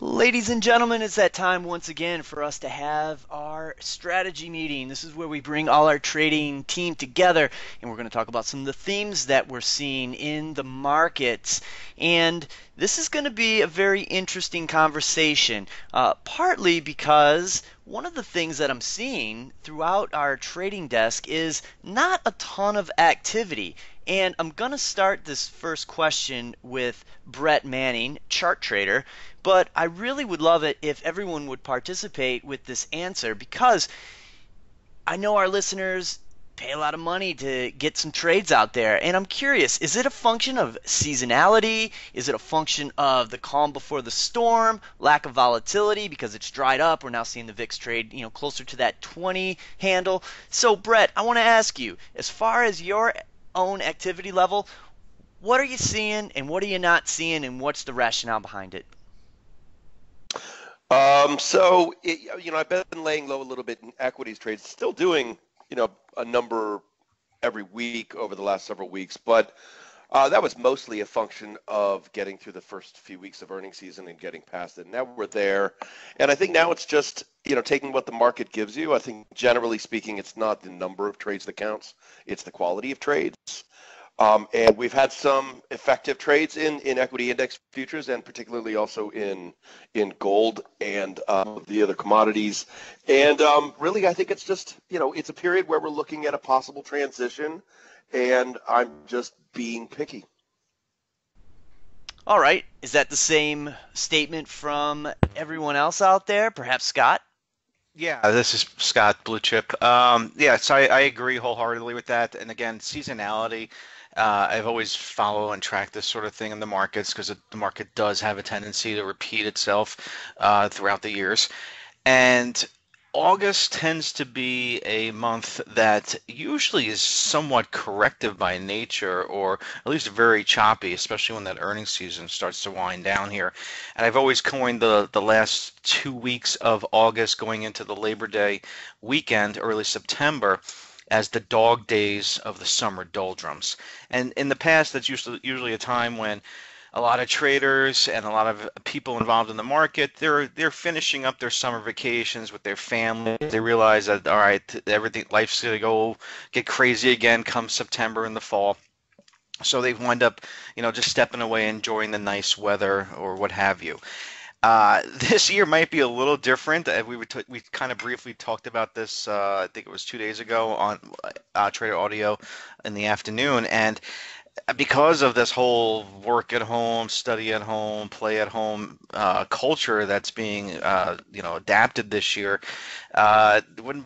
Ladies and gentlemen, it's that time once again for us to have our strategy meeting. This is where we bring all our trading team together and we're going to talk about some of the themes that we're seeing in the markets. And this is going to be a very interesting conversation, partly because one of the things that I'm seeing throughout our trading desk is not a ton of activity. And I'm going to start this first question with Brett Manning, chart trader. But I really would love it if everyone would participate with this answer because I know our listeners pay a lot of money to get some trades out there. And I'm curious, is it a function of seasonality? Is it a function of the calm before the storm, lack of volatility because it's dried up? We're now seeing the VIX trade, closer to that 20 handle. So, Brett, I want to ask you, as far as your own activity level, what are you seeing and what are you not seeing and what's the rationale behind it? I've been laying low a little bit in equities trades, still doing, a number every week over the last several weeks, but that was mostly a function of getting through the first few weeks of earnings season and getting past it. Now we're there, and I think now it's just, taking what the market gives you. I think generally speaking, it's not the number of trades that counts, it's the quality of trades. And we've had some effective trades in equity index futures and particularly also in gold and the other commodities. And really, I think it's just, it's a period where we're looking at a possible transition, and I'm just being picky. All right. Is that the same statement from everyone else out there? Perhaps Scott? Yeah, this is Scott Blue Chip. Yeah, so I agree wholeheartedly with that. And again, seasonality, I've always follow and track this sort of thing in the markets because the market does have a tendency to repeat itself throughout the years. And August tends to be a month that usually is somewhat corrective by nature, or at least very choppy, especially when that earnings season starts to wind down here. And I've always coined the last 2 weeks of August going into the Labor Day weekend, early September, as the dog days of the summer doldrums. And in the past, that's usually a time when a lot of traders and a lot of people involved in the market, they're finishing up their summer vacations with their family. They realize that all right, everything life's gonna go get crazy again come September in the fall. So they wind up, just stepping away, enjoying the nice weather or what have you. This year might be a little different. We kind of briefly talked about this. I think it was 2 days ago on Trader Audio in the afternoon, and because of this whole work at home, study at home, play at home culture that's being adapted this year, when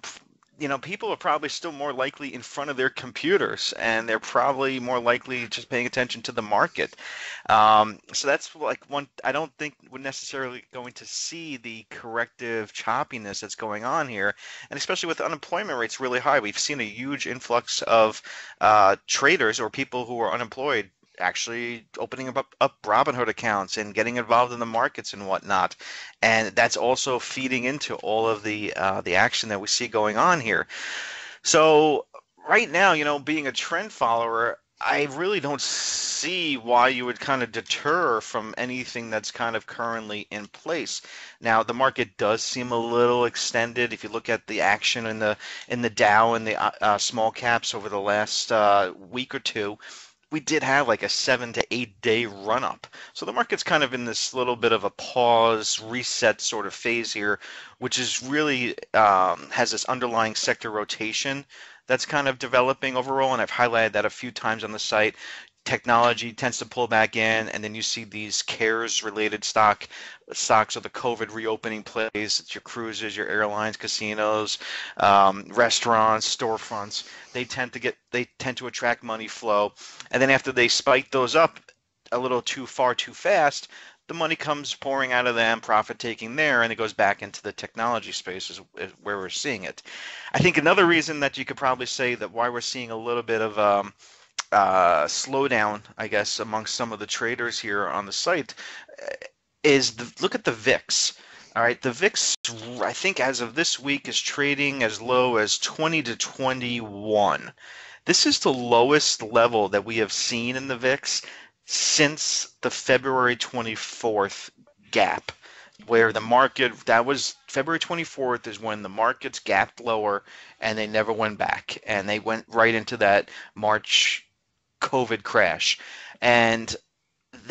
people are probably still more likely in front of their computers, and they're probably more likely just paying attention to the market. So that's like one. I don't think we're necessarily going to see the corrective choppiness that's going on here, and especially with unemployment rates really high, we've seen a huge influx of traders or people who are unemployed actually opening up Robinhood accounts and getting involved in the markets and whatnot, and that's also feeding into all of the action that we see going on here. So right now, being a trend follower, I really don't see why you would kind of deter from anything that's kind of currently in place. Now, the market does seem a little extended. If you look at the action in the Dow and the small caps over the last week or two, we did have like a 7 to 8 day run up. So the market's kind of in this little bit of a pause, reset sort of phase here, which is really has this underlying sector rotation that's kind of developing overall. And I've highlighted that a few times on the site. Technology tends to pull back in, and then you see these cares related stocks of the COVID reopening plays. It's your cruises, your airlines, casinos, restaurants, storefronts. They tend to attract money flow, and then after they spike those up a little too far too fast, the money comes pouring out of them, profit taking there, and it goes back into the technology space is where we're seeing it. I think another reason that you could probably say that why we're seeing a little bit of slowdown, I guess, amongst some of the traders here on the site is look at the VIX. All right, the VIX, I think as of this week, is trading as low as 20 to 21. This is the lowest level that we have seen in the VIX since the February 24th gap. where the market, that was February 24th is when the markets gapped lower and they never went back. And they went right into that March COVID crash. And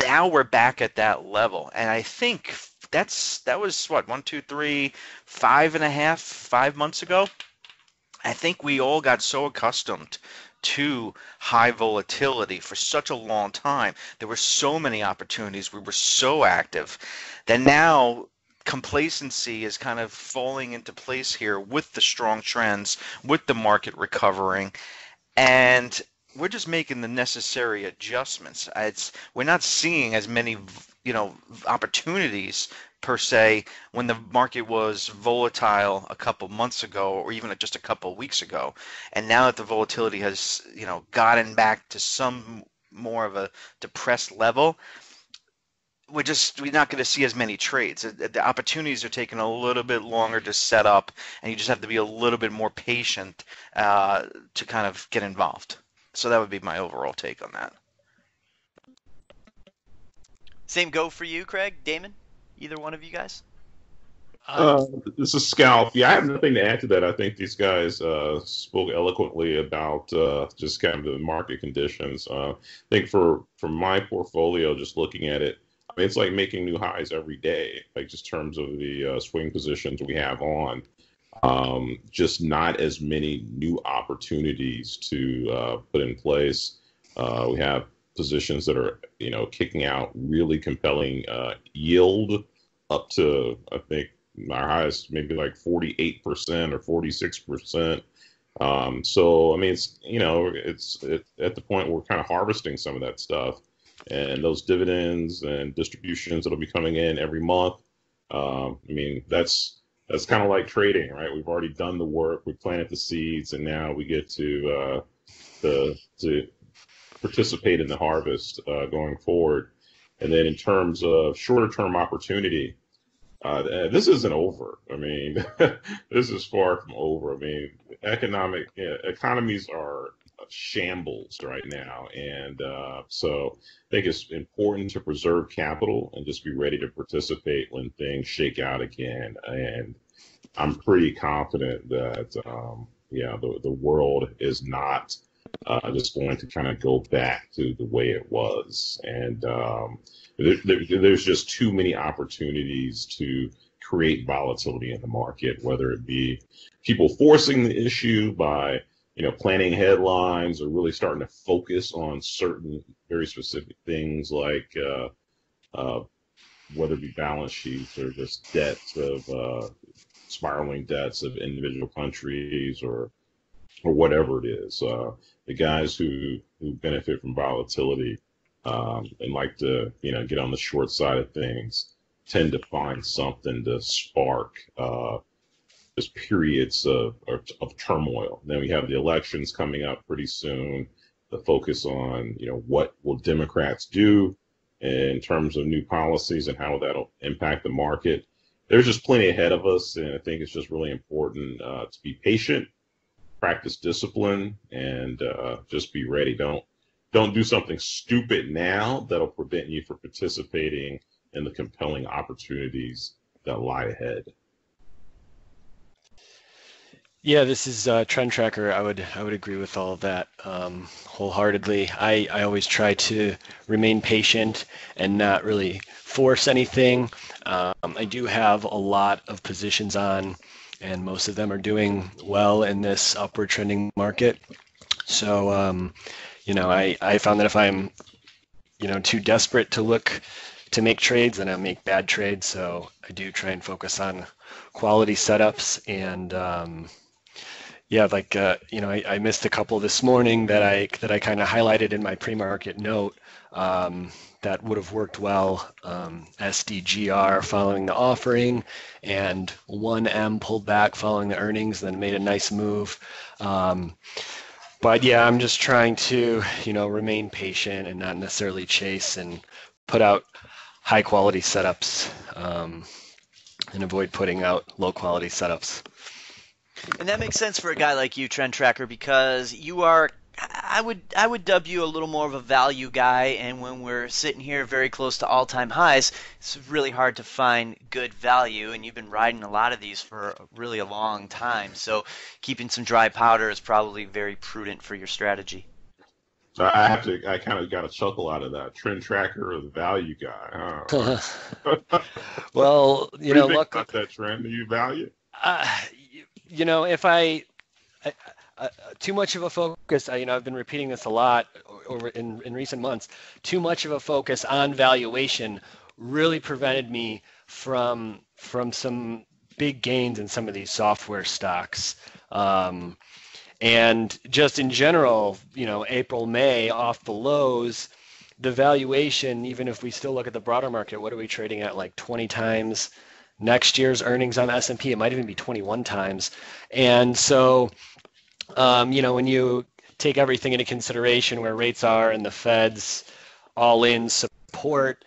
now we're back at that level. And I think that was what, 1, 2, 3, 5.5, 5 months ago. I think we all got so accustomed to high volatility for such a long time. There were so many opportunities. We were so active that now complacency is kind of falling into place here with the strong trends, with the market recovering, and we're just making the necessary adjustments. We're not seeing as many, opportunities per se when the market was volatile a couple months ago or even just a couple weeks ago. And now that the volatility has, gotten back to some more of a depressed level, we're not going to see as many trades. The opportunities are taking a little bit longer to set up, and you just have to be a little bit more patient to kind of get involved. So that would be my overall take on that. Same go for you, Craig, Damon? Either one of you guys? Uh, Uh, this is Scalp. Yeah, I have nothing to add to that. I think these guys spoke eloquently about just kind of the market conditions. I think for my portfolio, just looking at it, I mean, it's like making new highs every day, like just terms of the swing positions we have on. Just not as many new opportunities to put in place. We have positions that are, kicking out really compelling yield up to, I think, our highest maybe like 48% or 46%. So I mean, it's at the point where we're kind of harvesting some of that stuff, and those dividends and distributions that'll be coming in every month. I mean, that's kind of like trading, right? We've already done the work, we planted the seeds, and now we get to participate in the harvest going forward. And then in terms of shorter term opportunity, this isn't over. I mean, this is far from over. I mean, economies are shambles right now, and so I think it's important to preserve capital and just be ready to participate when things shake out again. And I'm pretty confident that yeah, the world is not just going to kind of go back to the way it was. And there's just too many opportunities to create volatility in the market, whether it be people forcing the issue by, planning headlines or really starting to focus on certain very specific things like whether it be balance sheets or just debts of spiraling debts of individual countries or whatever it is. The guys who benefit from volatility and like to get on the short side of things tend to find something to spark just periods of turmoil. Then we have the elections coming up pretty soon. The focus on what will Democrats do in terms of new policies and how that'll impact the market. There's just plenty ahead of us, and I think it's just really important to be patient, practice discipline, and just be ready. Don't do something stupid now that'll prevent you from participating in the compelling opportunities that lie ahead. Yeah, this is Trend Tracker. I would agree with all of that wholeheartedly. I always try to remain patient and not really force anything. I do have a lot of positions on, and most of them are doing well in this upward trending market. So, I found that if I'm, too desperate to look to make trades, then I make bad trades. So I do try and focus on quality setups. And yeah, like I missed a couple this morning that I kind of highlighted in my pre-market note. That would have worked well. SDGR following the offering, and 1M pulled back following the earnings, then made a nice move. But yeah, I'm just trying to, remain patient and not necessarily chase and put out high quality setups, and avoid putting out low quality setups. And that makes sense for a guy like you, Trend Tracker, because you are, I would dub you a little more of a value guy, and when we're sitting here very close to all-time highs, it's really hard to find good value, and you've been riding a lot of these for really a long time. So keeping some dry powder is probably very prudent for your strategy. So I kind of got a chuckle out of that. Trend tracker or the value guy. Huh? Well, What do you think about that trend? Do you value? uh, if I too much of a focus, I've been repeating this a lot over in recent months. Too much of a focus on valuation really prevented me from some big gains in some of these software stocks. And just in general, April, May off the lows, the valuation, even if we still look at the broader market, what are we trading at, like 20 times next year's earnings on the S&P? It might even be 21 times. And so, when you take everything into consideration, where rates are and the Fed's all-in support,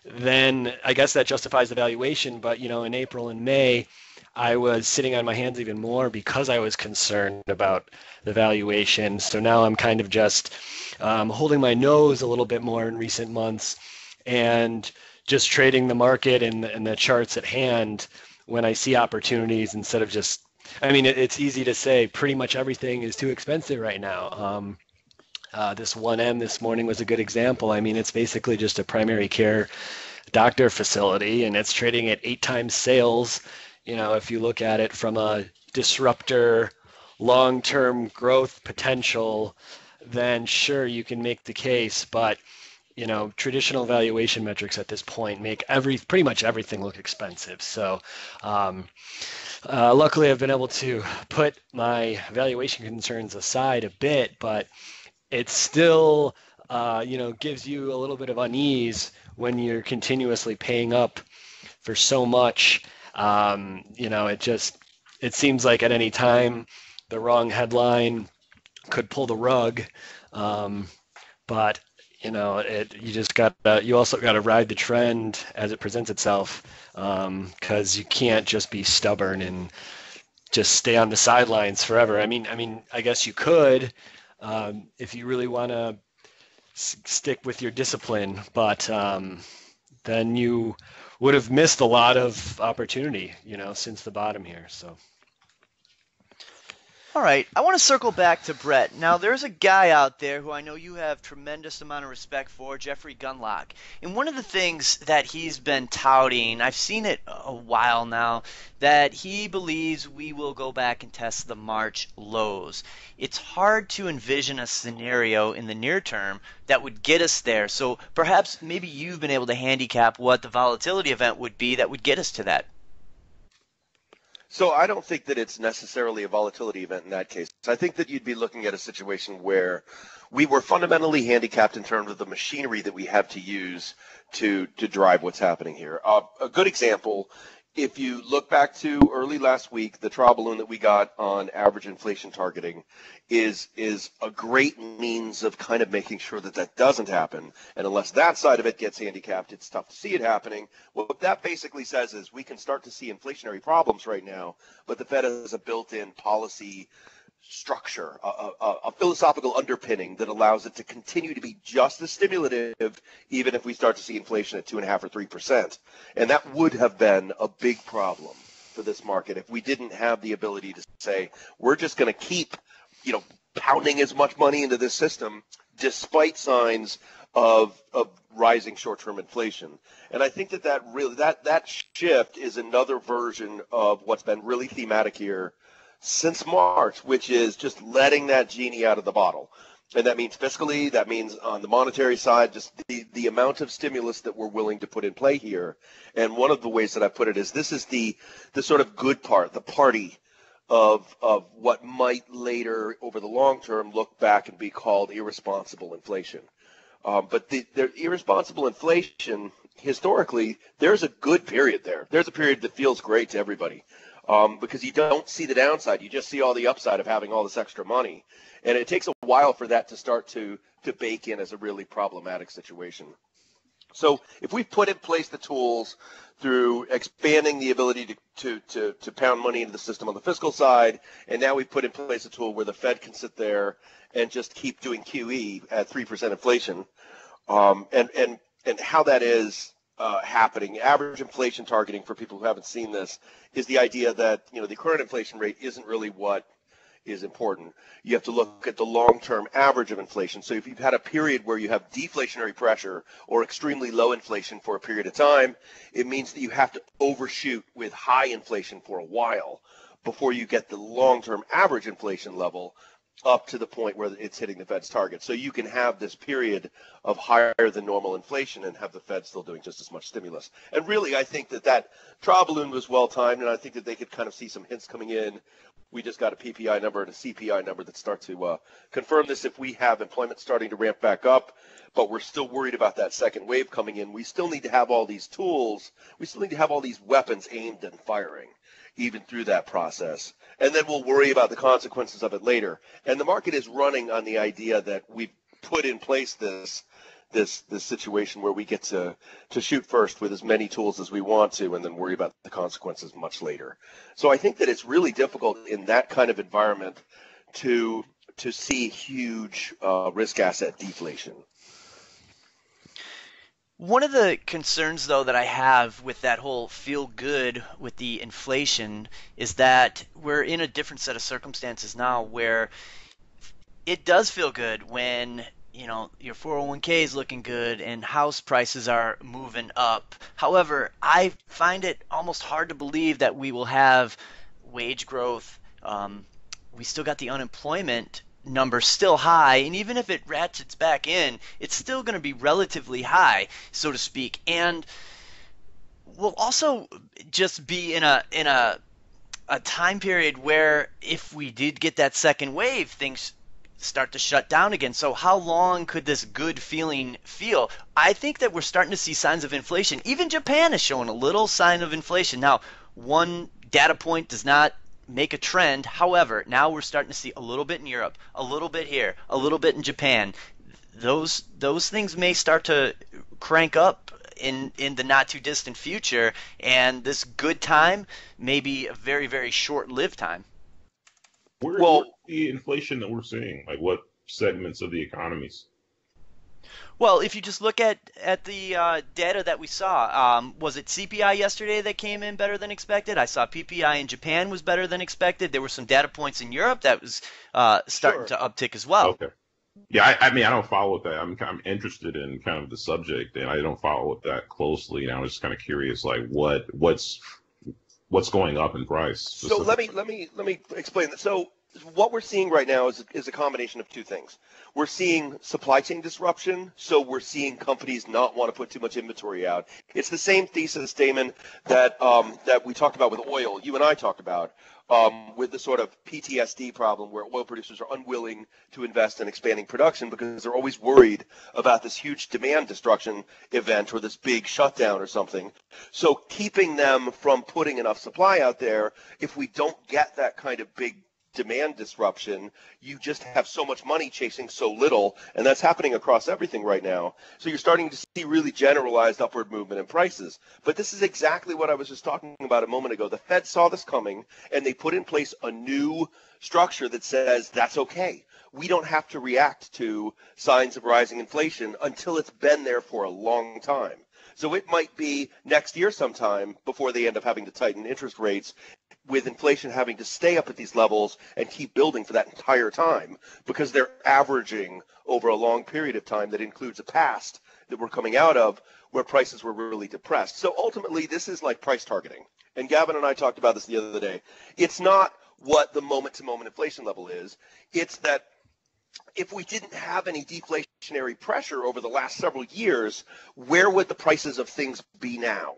then I guess that justifies the valuation. But, in April and May, I was sitting on my hands even more because I was concerned about the valuation. So now I'm kind of just holding my nose a little bit more in recent months and just trading the market and the charts at hand when I see opportunities, instead of just, it's easy to say pretty much everything is too expensive right now. This 1M this morning was a good example. It's basically just a primary care doctor facility, and it's trading at 8 times sales. If you look at it from a disruptor, long-term growth potential, then sure, you can make the case. But, traditional valuation metrics at this point make pretty much everything look expensive. So luckily, I've been able to put my valuation concerns aside a bit, but it still, gives you a little bit of unease when you're continuously paying up for so much. It seems like at any time the wrong headline could pull the rug. But you also got to ride the trend as it presents itself, because you can't just be stubborn and just stay on the sidelines forever. I guess you could, if you really want to stick with your discipline, but then you would have missed a lot of opportunity, since the bottom here. So. All right, I want to circle back to Brett. Now, there's a guy out there who I know you have tremendous amount of respect for, Jeffrey Gunlock. And one of the things that he's been touting, I've seen it a while now, that he believes we will go back and test the March lows. It's hard to envision a scenario in the near term that would get us there. So perhaps maybe you've been able to handicap what the volatility event would be that would get us to that. So I don't think that it's necessarily a volatility event in that case. I think that you'd be looking at a situation where we were fundamentally handicapped in terms of the machinery that we have to use to drive what's happening here. A good example, if you look back to early last week, the trial balloon that we got on average inflation targeting is a great means of kind of making sure that that doesn't happen. And unless that side of it gets handicapped, it's tough to see it happening. What that basically says is we can start to see inflationary problems right now, but the Fed has a built-in policy structure, a philosophical underpinning that allows it to continue to be just as stimulative, even if we start to see inflation at 2.5% or 3%. And that would have been a big problem for this market if we didn't have the ability to say, we're just going to keep, pounding as much money into this system despite signs of rising short-term inflation. And I think that shift is another version of what's been really thematic here since March, which is just letting that genie out of the bottle. And that means fiscally, that means on the monetary side, just the amount of stimulus that we're willing to put in play here. And one of the ways that I put it is this is the sort of good part, the party of what might later over the long term look back and be called irresponsible inflation. But the irresponsible inflation, historically, there's a good period there. There's a period that feels great to everybody. Because you don't see the downside. You just see all the upside of having all this extra money. And it takes a while for that to start to bake in as a really problematic situation. So if we've put in place the tools through expanding the ability to pound money into the system on the fiscal side, and now we've put in place a tool where the Fed can sit there and just keep doing QE at 3% inflation, and how that is happening. Average inflation targeting, for people who haven't seen this, is the idea that the current inflation rate isn't really what is important. You have to look at the long-term average of inflation. So if you've had a period where you have deflationary pressure or extremely low inflation for a period of time, it means that you have to overshoot with high inflation for a while before you get the long-term average inflation level up to the point where it's hitting the Fed's target. So you can have this period of higher than normal inflation and have the Fed still doing just as much stimulus. And really, I think that trial balloon was well timed, and I think that they could kind of see some hints coming in. We just got a PPI number and a CPI number that start to confirm this. If we have employment starting to ramp back up, but we're still worried about that second wave coming in, we still need to have all these tools. We still need to have all these weapons aimed and firing, even through that process. And then we'll worry about the consequences of it later. And the market is running on the idea that we've put in place this situation where we get to shoot first with as many tools as we want to, and then worry about the consequences much later. So I think that it's really difficult in that kind of environment to see huge risk asset deflation. One of the concerns, though, that I have with that whole feel good with the inflation is that we're in a different set of circumstances now where it does feel good when your 401k is looking good and house prices are moving up. However, I find it almost hard to believe that we will have wage growth. We still got the unemployment number still high, and even if it ratchets back in, it's still going to be relatively high, so to speak. And we'll also just be in a time period where if we did get that second wave, things start to shut down again. So how long could this good feeling feel? I think that we're starting to see signs of inflation. Even Japan is showing a little sign of inflation. Now, one data point does not make a trend. However, now we're starting to see a little bit in Europe, a little bit here, a little bit in Japan. Those things may start to crank up in the not too distant future, and this good time may be a very, very short-lived time. Where's the inflation that we're seeing? Like what segments of the economies? Well, if you just look at the data that we saw, was it CPI yesterday that came in better than expected? I saw PPI in Japan was better than expected. There were some data points in Europe that was starting to uptick as well. Okay. Yeah, I mean, I don't follow that. I'm interested in kind of the subject, and I don't follow it that closely. And I was just kind of curious, like what's going up in price? So let me explain that. So what we're seeing right now is a combination of two things. We're seeing supply chain disruption, so we're seeing companies not want to put too much inventory out. It's the same thesis, Damon, that we talked about with oil. You and I talked about with the sort of PTSD problem where oil producers are unwilling to invest in expanding production because they're always worried about this huge demand destruction event or this big shutdown or something. So keeping them from putting enough supply out there, if we don't get that kind of big demand disruption, you just have so much money chasing so little, and that's happening across everything right now. So you're starting to see really generalized upward movement in prices. But this is exactly what I was just talking about a moment ago. The Fed saw this coming, and they put in place a new structure that says that's okay. We don't have to react to signs of rising inflation until it's been there for a long time. So it might be next year sometime before they end up having to tighten interest rates, with inflation having to stay up at these levels and keep building for that entire time because they're averaging over a long period of time that includes a past that we're coming out of where prices were really depressed. So ultimately, this is like price targeting. And Gavin and I talked about this the other day. It's not what the moment-to-moment inflation level is. It's that if we didn't have any deflationary pressure over the last several years, where would the prices of things be now?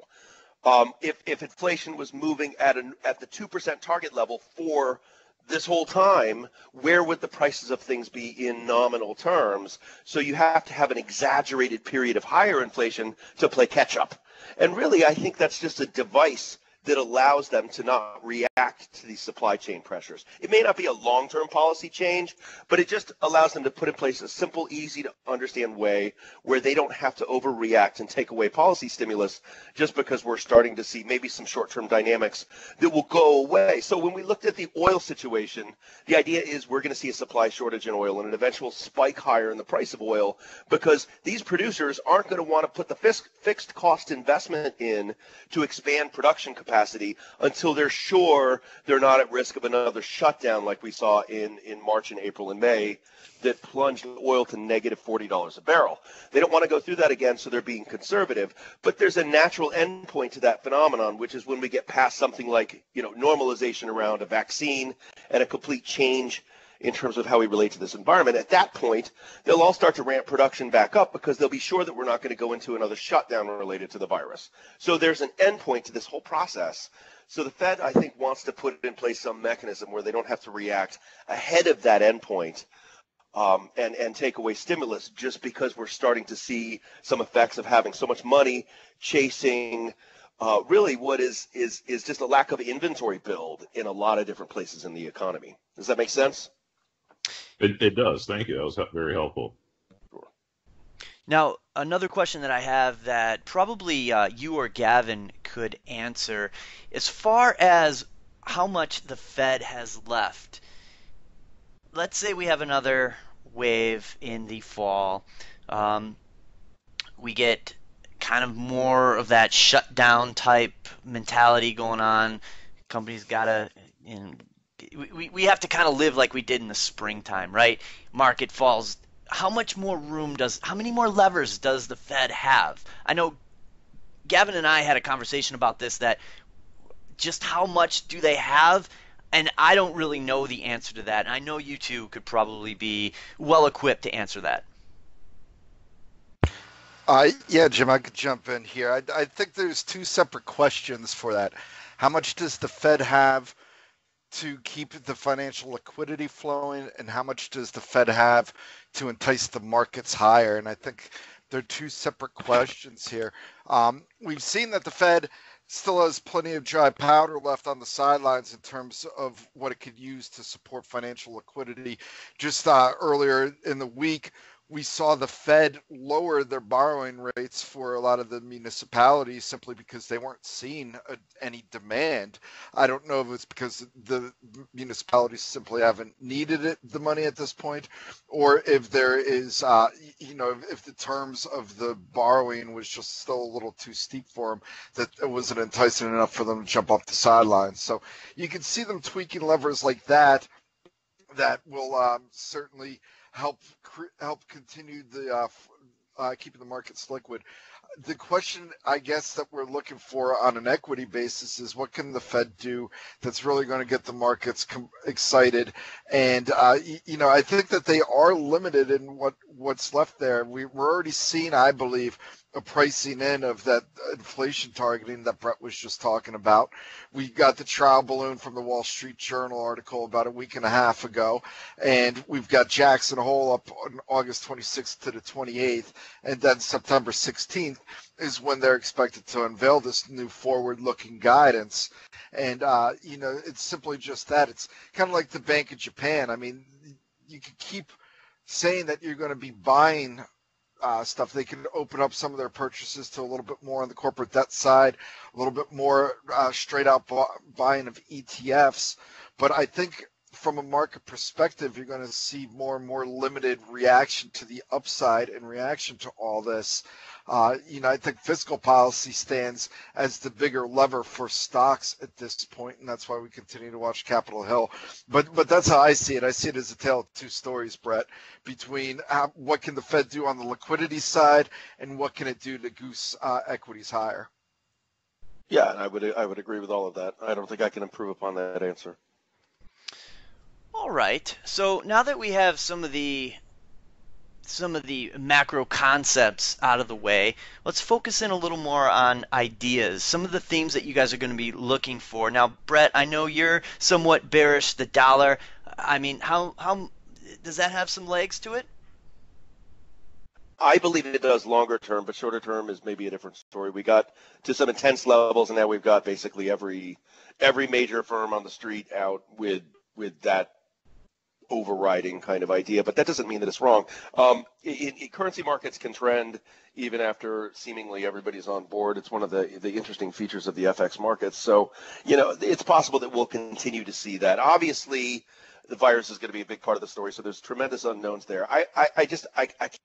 If inflation was moving at the 2% target level for this whole time, where would the prices of things be in nominal terms? So you have to have an exaggerated period of higher inflation to play catch up. And really, I think that's just a device that allows them to not react to these supply chain pressures. It may not be a long-term policy change, but it just allows them to put in place a simple, easy to understand way where they don't have to overreact and take away policy stimulus just because we're starting to see maybe some short-term dynamics that will go away. So when we looked at the oil situation, the idea is we're going to see a supply shortage in oil and an eventual spike higher in the price of oil because these producers aren't going to want to put the fixed cost investment in to expand production capacity until they're sure they're not at risk of another shutdown like we saw in March and April and May that plunged oil to negative $40 a barrel. They don't want to go through that again, so they're being conservative. But there's a natural endpoint to that phenomenon, which is when we get past something like, normalization around a vaccine and a complete change in terms of how we relate to this environment. At that point, they'll all start to ramp production back up because they'll be sure that we're not going to go into another shutdown related to the virus. So there's an endpoint to this whole process. So the Fed, I think, wants to put in place some mechanism where they don't have to react ahead of that endpoint and take away stimulus just because we're starting to see some effects of having so much money chasing really what is just a lack of inventory build in a lot of different places in the economy. Does that make sense? It does. Thank you. That was very helpful. Now, another question that I have that probably you or Gavin could answer, as far as how much the Fed has left. Let's say we have another wave in the fall. We get kind of more of that shutdown type mentality going on. Companies gotta, we have to kind of live like we did in the springtime, right? Market falls. How many more levers does the Fed have? I know Gavin and I had a conversation about this, that just how much do they have? And I don't really know the answer to that. And I know you two could probably be well equipped to answer that. Yeah, Jim, I could jump in here. I think there's two separate questions for that. How much does the Fed have to keep the financial liquidity flowing, and how much does the Fed have to entice the markets higher? And I think they're two separate questions here. We've seen that the Fed still has plenty of dry powder left on the sidelines in terms of what it could use to support financial liquidity. Just earlier in the week, we saw the Fed lower their borrowing rates for a lot of the municipalities simply because they weren't seeing any demand. I don't know if it's because the municipalities simply haven't needed the money at this point, or if there is, if the terms of the borrowing was just still a little too steep for them, that it wasn't enticing enough for them to jump off the sidelines. So you can see them tweaking levers like that will certainly help continue the keeping the markets liquid. The question, I guess, that we're looking for on an equity basis is what can the Fed do that's really going to get the markets excited? And I think that they are limited in what's left there. We're already seeing, I believe, a pricing in of that inflation targeting that Brett was just talking about. We got the trial balloon from the Wall Street Journal article about a week and a half ago, and we've got Jackson Hole up on August 26th to the 28th, and then September 16th is when they're expected to unveil this new forward-looking guidance. And, it's simply just that. It's kind of like the Bank of Japan. I mean, you could keep saying that you're going to be buying stuff. They can open up some of their purchases to a little bit more on the corporate debt side, a little bit more straight out buying of ETFs. But I think from a market perspective, you're going to see more and more limited reaction to the upside in reaction to all this. I think fiscal policy stands as the bigger lever for stocks at this point, and that's why we continue to watch Capitol Hill. But that's how I see it. I see it as a tale of two stories, Brett, between what can the Fed do on the liquidity side and what can it do to goose equities higher. Yeah, and I would agree with all of that. I don't think I can improve upon that answer. All right. So now that we have some of the macro concepts out of the way, let's focus in a little more on ideas, some of the themes that you guys are going to be looking for. Now, Brett, I know you're somewhat bearish the dollar. I mean, how does that have some legs to it? I believe it does longer term, but shorter term is maybe a different story. We got to some intense levels, and now we've got basically every major firm on the street out with that overriding kind of idea, but that doesn't mean that it's wrong. Currency markets can trend even after seemingly everybody's on board. It's one of the interesting features of the FX markets. So, it's possible that we'll continue to see that. Obviously, the virus is going to be a big part of the story, so there's tremendous unknowns there. I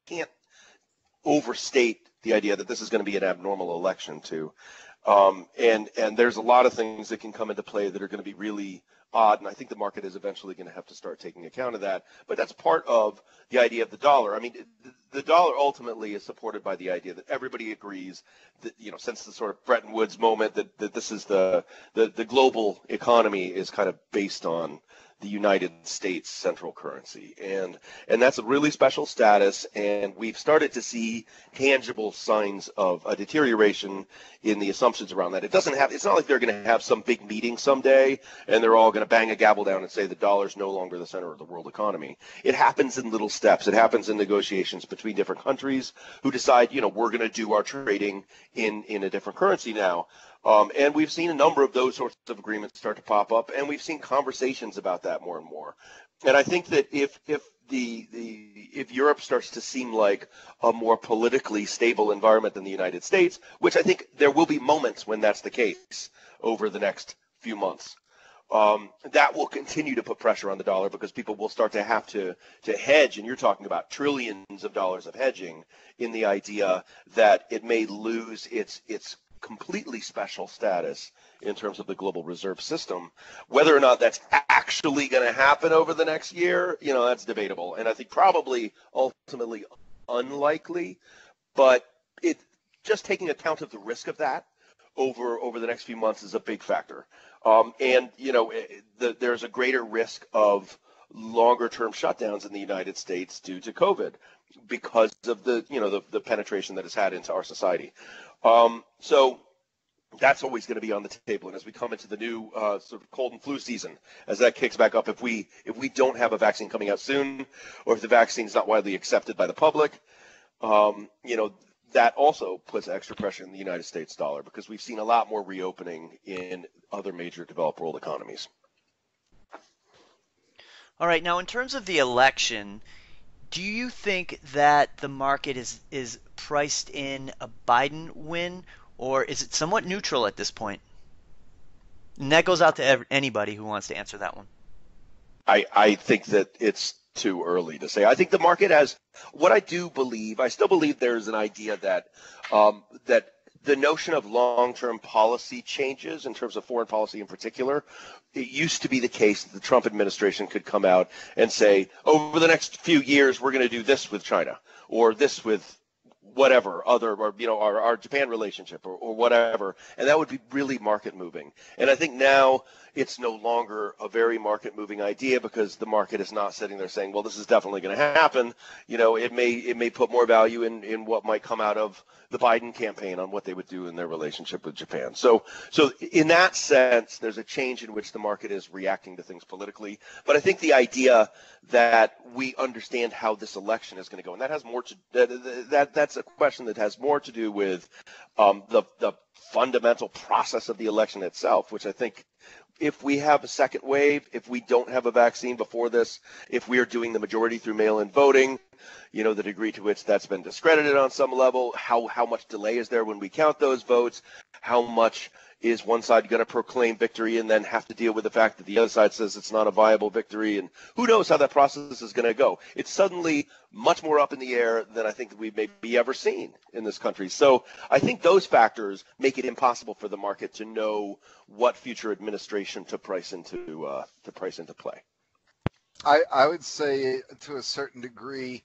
can't overstate the idea that this is going to be an abnormal election too. And there's a lot of things that can come into play that are going to be really odd, and I think the market is eventually going to have to start taking account of that. But that's part of the idea of the dollar. I mean, the dollar ultimately is supported by the idea that everybody agrees that, since the sort of Bretton Woods moment, that this is the global economy is kind of based on the United States central currency, and that's a really special status, and we've started to see tangible signs of a deterioration in the assumptions around that. It's not like they're going to have some big meeting someday and they're all going to bang a gavel down and say the dollar's no longer the center of the world economy. It happens in little steps. It happens in negotiations between different countries who decide, we're going to do our trading in a different currency now. And we've seen a number of those sorts of agreements start to pop up, and we've seen conversations about that more and more. And I think that if Europe starts to seem like a more politically stable environment than the United States, which I think there will be moments when that's the case over the next few months, that will continue to put pressure on the dollar because people will start to have to hedge, and you're talking about trillions of dollars of hedging in the idea that it may lose its completely special status in terms of the global reserve system. Whether or not that's actually going to happen over the next year, that's debatable. And I think probably ultimately unlikely, but just taking account of the risk of that over the next few months is a big factor. There's a greater risk of longer term shutdowns in the United States due to COVID because of the penetration that it's had into our society. So that's always going to be on the table. And as we come into the new sort of cold and flu season, as that kicks back up, if we don't have a vaccine coming out soon, or if the vaccine is not widely accepted by the public, that also puts extra pressure in the United States dollar because we've seen a lot more reopening in other major developed world economies. All right. Now, in terms of the election, do you think that the market is priced in a Biden win, or is it somewhat neutral at this point? And that goes out to anybody who wants to answer that one. I think that it's too early to say. I think the market has what I still believe there's an idea that that the notion of long-term policy changes in terms of foreign policy in particular, it used to be the case that the Trump administration could come out and say, over the next few years, we're going to do this with China or this with whatever other, or our Japan relationship or whatever, and that would be really market moving. And I think now it's no longer a very market moving idea because the market is not sitting there saying, well, this is definitely going to happen. It may put more value in what might come out of the Biden campaign on what they would do in their relationship with Japan. So in that sense, there's a change in which the market is reacting to things politically. But I think the idea that we understand how this election is going to go, and that has more to that's a question that has more to do with the fundamental process of the election itself, which I think if we have a second wave, if we don't have a vaccine before this, if we are doing the majority through mail-in voting, the degree to which that's been discredited on some level, how much delay is there when we count those votes, how much is one side going to proclaim victory and then have to deal with the fact that the other side says it's not a viable victory, and who knows how that process is going to go. It's suddenly much more up in the air than I think that we've maybe ever seen in this country. So I think those factors make it impossible for the market to know what future administration to price into play. I would say to a certain degree,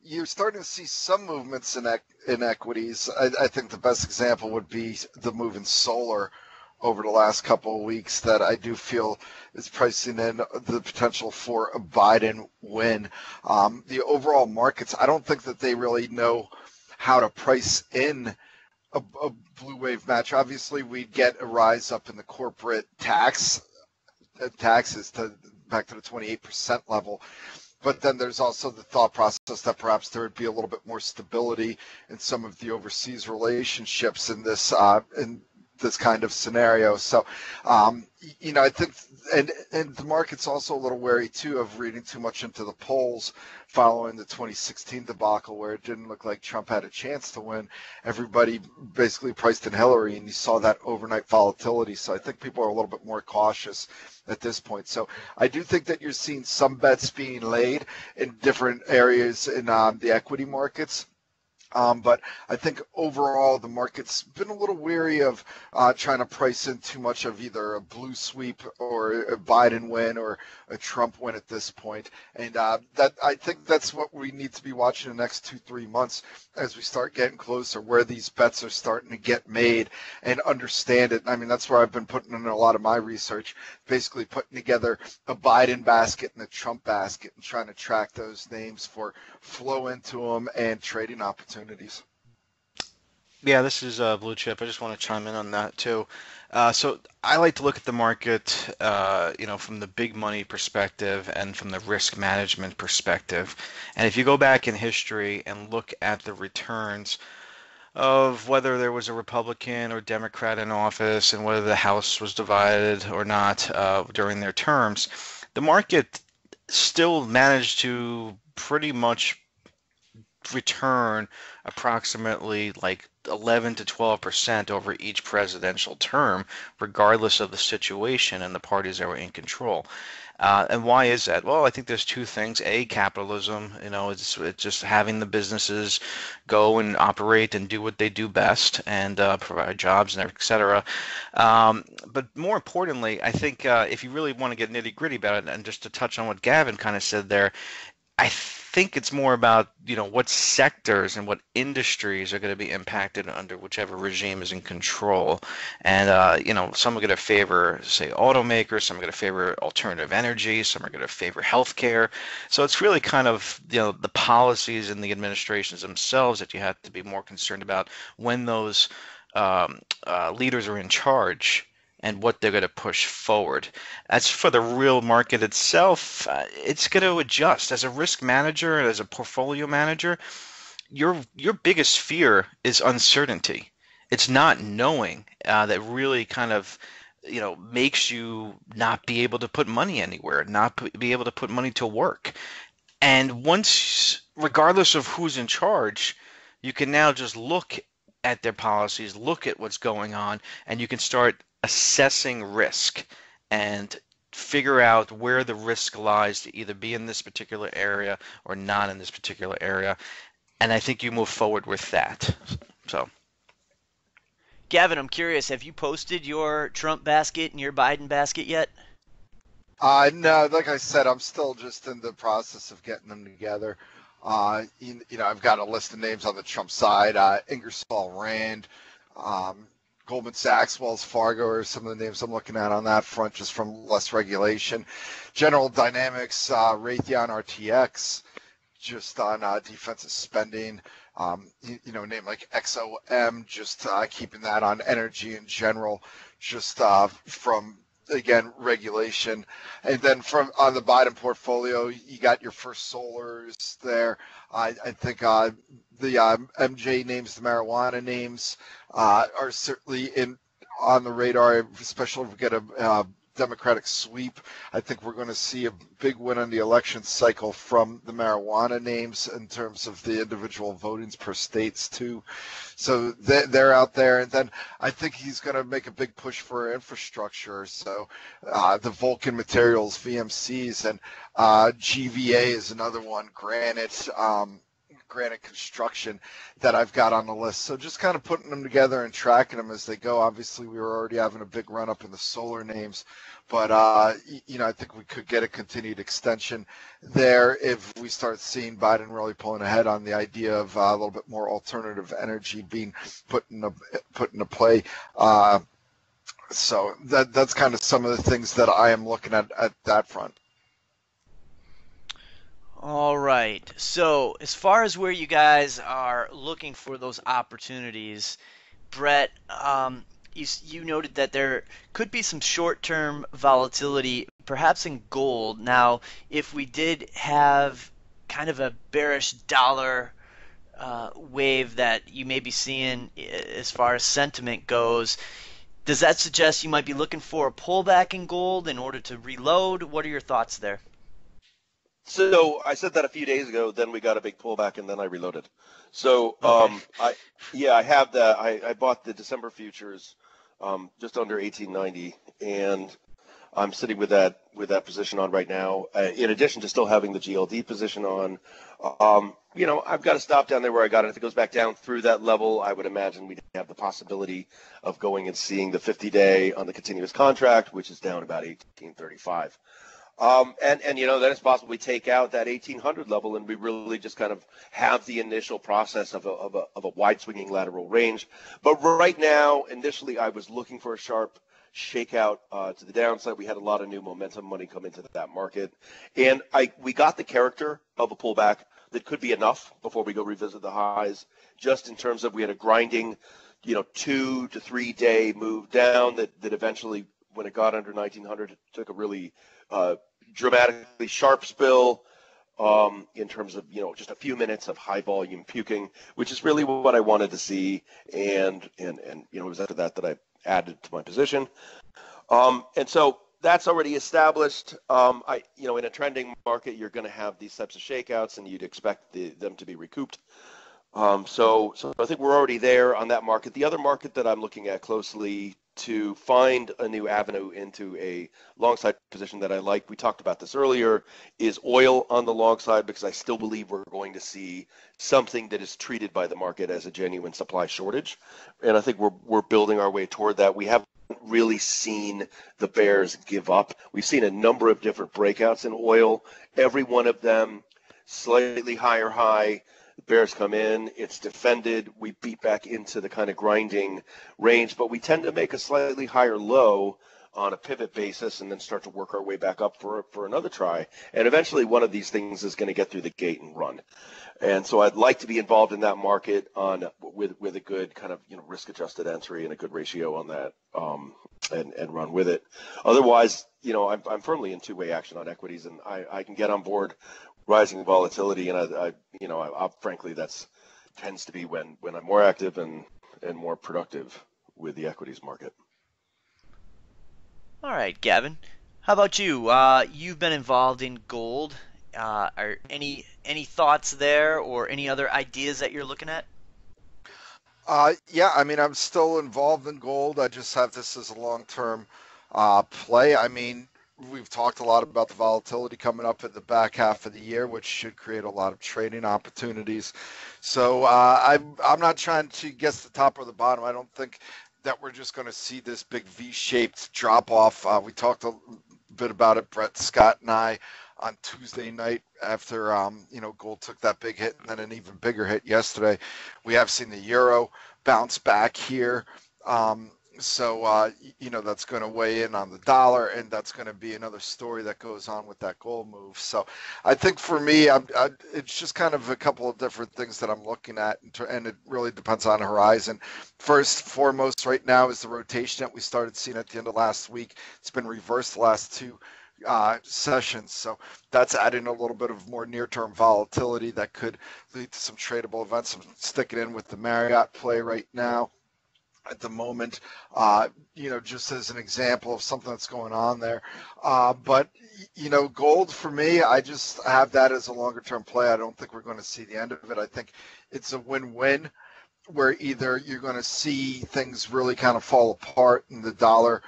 you're starting to see some movements in equities. I think the best example would be the move in solar over the last couple of weeks that I do feel is pricing in the potential for a Biden win. The overall markets, I don't think that they really know how to price in a blue wave match. Obviously, we'd get a rise up in the corporate taxes back to the 28% level. But then there's also the thought process that perhaps there would be a little bit more stability in some of the overseas relationships in this kind of scenario. So, I think, and the market's also a little wary too of reading too much into the polls following the 2016 debacle, where it didn't look like Trump had a chance to win. Everybody basically priced in Hillary, and you saw that overnight volatility. So I think people are a little bit more cautious at this point. So I do think that you're seeing some bets being laid in different areas in the equity markets. But I think overall the market's been a little weary of trying to price in too much of either a blue sweep or a Biden win or a Trump win at this point. And that I think that's what we need to be watching the next 2-3 months as we start getting closer, where these bets are starting to get made and understand it. I mean, that's where I've been putting in a lot of my research, basically putting together a Biden basket and a Trump basket and trying to track those names for flow into them and trading opportunities. Yeah, this is Blue Chip. I just want to chime in on that too. So I like to look at the market, from the big money perspective and from the risk management perspective. And if you go back in history and look at the returns of whether there was a Republican or Democrat in office and whether the House was divided or not during their terms, the market still managed to pretty much return approximately like 11 to 12% over each presidential term, regardless of the situation and the parties that were in control. And why is that? Well, I think there's two things. A, capitalism, it's just having the businesses go and operate and do what they do best and provide jobs and et cetera. But more importantly, I think if you really want to get nitty gritty about it, and just to touch on what Gavin kind of said there, I think it's more about, what sectors and what industries are going to be impacted under whichever regime is in control. And, some are going to favor, say, automakers, some are going to favor alternative energy, some are going to favor healthcare. So it's really kind of, the policies and the administrations themselves that you have to be more concerned about when those leaders are in charge and what they're going to push forward. As for the real market itself, it's going to adjust. As a risk manager and as a portfolio manager, your biggest fear is uncertainty. It's not knowing that really kind of makes you not be able to put money anywhere, not be able to put money to work. And once, regardless of who's in charge, you can now just look at their policies, look at what's going on, and you can start assessing risk and figure out where the risk lies to either be in this particular area or not in this particular area. And I think you move forward with that. So, Gavin, I'm curious, have you posted your Trump basket and your Biden basket yet? No, like I said, I'm still just in the process of getting them together. I've got a list of names on the Trump side, Ingersoll Rand, Goldman Sachs, Wells Fargo are some of the names I'm looking at on that front, just from less regulation. General Dynamics, Raytheon RTX, just on defensive spending. A name like XOM, just keeping that on energy in general, just from, again, regulation. And then from on the Biden portfolio, you got your First Solars there. I think the MJ names, the marijuana names, are certainly on the radar, especially if we get a Democratic sweep. I think we're going to see a big win on the election cycle from the marijuana names in terms of the individual votings per states too. So they're out there. And then I think he's going to make a big push for infrastructure. So the Vulcan Materials, VMCs, and GVA is another one, Granite Construction, that I've got on the list. So just kind of putting them together and tracking them as they go. Obviously, we were already having a big run up in the solar names, but I think we could get a continued extension there if we start seeing Biden really pulling ahead on the idea of a little bit more alternative energy being put into play. So that's kind of some of the things that I am looking at that front. All right. So as far as where you guys are looking for those opportunities, Brett, you noted that there could be some short-term volatility perhaps in gold. Now, if we did have kind of a bearish dollar wave that you may be seeing as far as sentiment goes, does that suggest you might be looking for a pullback in gold in order to reload? What are your thoughts there? So I said that a few days ago. Then we got a big pullback, and then I reloaded. So Okay. I have that. I bought the December futures just under 1890, and I'm sitting with that position on right now. In addition to still having the GLD position on, I've got to stop down there where I got it. If it goes back down through that level, I would imagine we'd have the possibility of going and seeing the 50-day on the continuous contract, which is down about 1835. Then it's possible we take out that 1800 level and we really just kind of have the initial process of a wide swinging lateral range. But right now, initially, I was looking for a sharp shakeout to the downside. We had a lot of new momentum money come into that market, and we got the character of a pullback that could be enough before we go revisit the highs. Just in terms of we had a grinding, 2 to 3 day move down that eventually, when it got under 1900, it took a really dramatically sharp spill in terms of just a few minutes of high volume puking, which is really what I wanted to see, and it was after that I added to my position, and so that's already established. In a trending market, you're going to have these types of shakeouts, and you'd expect them to be recouped. So I think we're already there on that market. The other market that I'm looking at closely to find a new avenue into a long side position that I like, we talked about this earlier, is oil on the long side, because I still believe we're going to see something that is treated by the market as a genuine supply shortage. And I think we're building our way toward that. We haven't really seen the bears give up. We've seen a number of different breakouts in oil, every one of them slightly higher high. The bears come in, it's defended, we beat back into the kind of grinding range, but we tend to make a slightly higher low on a pivot basis and then start to work our way back up for another try. And eventually one of these things is going to get through the gate and run. And so I'd like to be involved in that market with a good kind of risk adjusted entry and a good ratio on that, and run with it. Otherwise, I'm firmly in two-way action on equities, and I can get on board rising volatility, and I frankly, that's tends to be when I'm more active and more productive with the equities market. All right, Gavin. How about you? You've been involved in gold. Are any thoughts there, or any other ideas that you're looking at? Yeah, I mean, I'm still involved in gold. I just have this as a long-term play. I mean, we've talked a lot about the volatility coming up at the back half of the year, which should create a lot of trading opportunities. So I'm not trying to guess the top or the bottom. I don't think that we're just going to see this big V-shaped drop off. We talked a bit about it, Brett, Scott, and I, on Tuesday night after gold took that big hit and then an even bigger hit yesterday. We have seen the euro bounce back here. So that's going to weigh in on the dollar, and that's going to be another story that goes on with that gold move. So I think for me, it's just kind of a couple of different things that I'm looking at, and it really depends on the horizon. First, foremost right now is the rotation that we started seeing at the end of last week. It's been reversed the last two sessions, so that's adding a little bit of more near-term volatility that could lead to some tradable events. I'm sticking in with the Marriott play right now at the moment, just as an example of something that's going on there. But gold for me, I just have that as a longer-term play. I don't think we're going to see the end of it. I think it's a win-win, where either you're going to see things really kind of fall apart and the dollar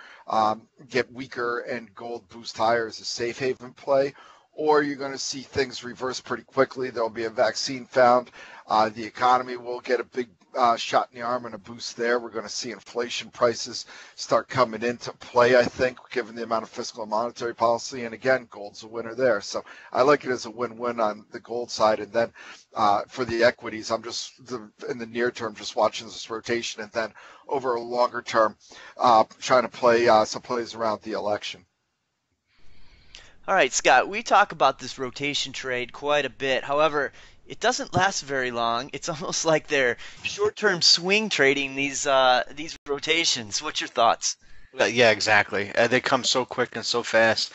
get weaker and gold boost higher as a safe haven play, or you're going to see things reverse pretty quickly. There'll be a vaccine found. The economy will get a big shot in the arm and a boost there. We're going to see inflation prices start coming into play, I think, given the amount of fiscal and monetary policy. And again, gold's a winner there. So I like it as a win-win on the gold side. And then for the equities, I'm just in the near term just watching this rotation, and then over a longer term trying to play some plays around the election. All right, Scott, we talk about this rotation trade quite a bit. However, it doesn't last very long. It's almost like they're short-term swing trading these rotations. What's your thoughts? Yeah, exactly. They come so quick and so fast.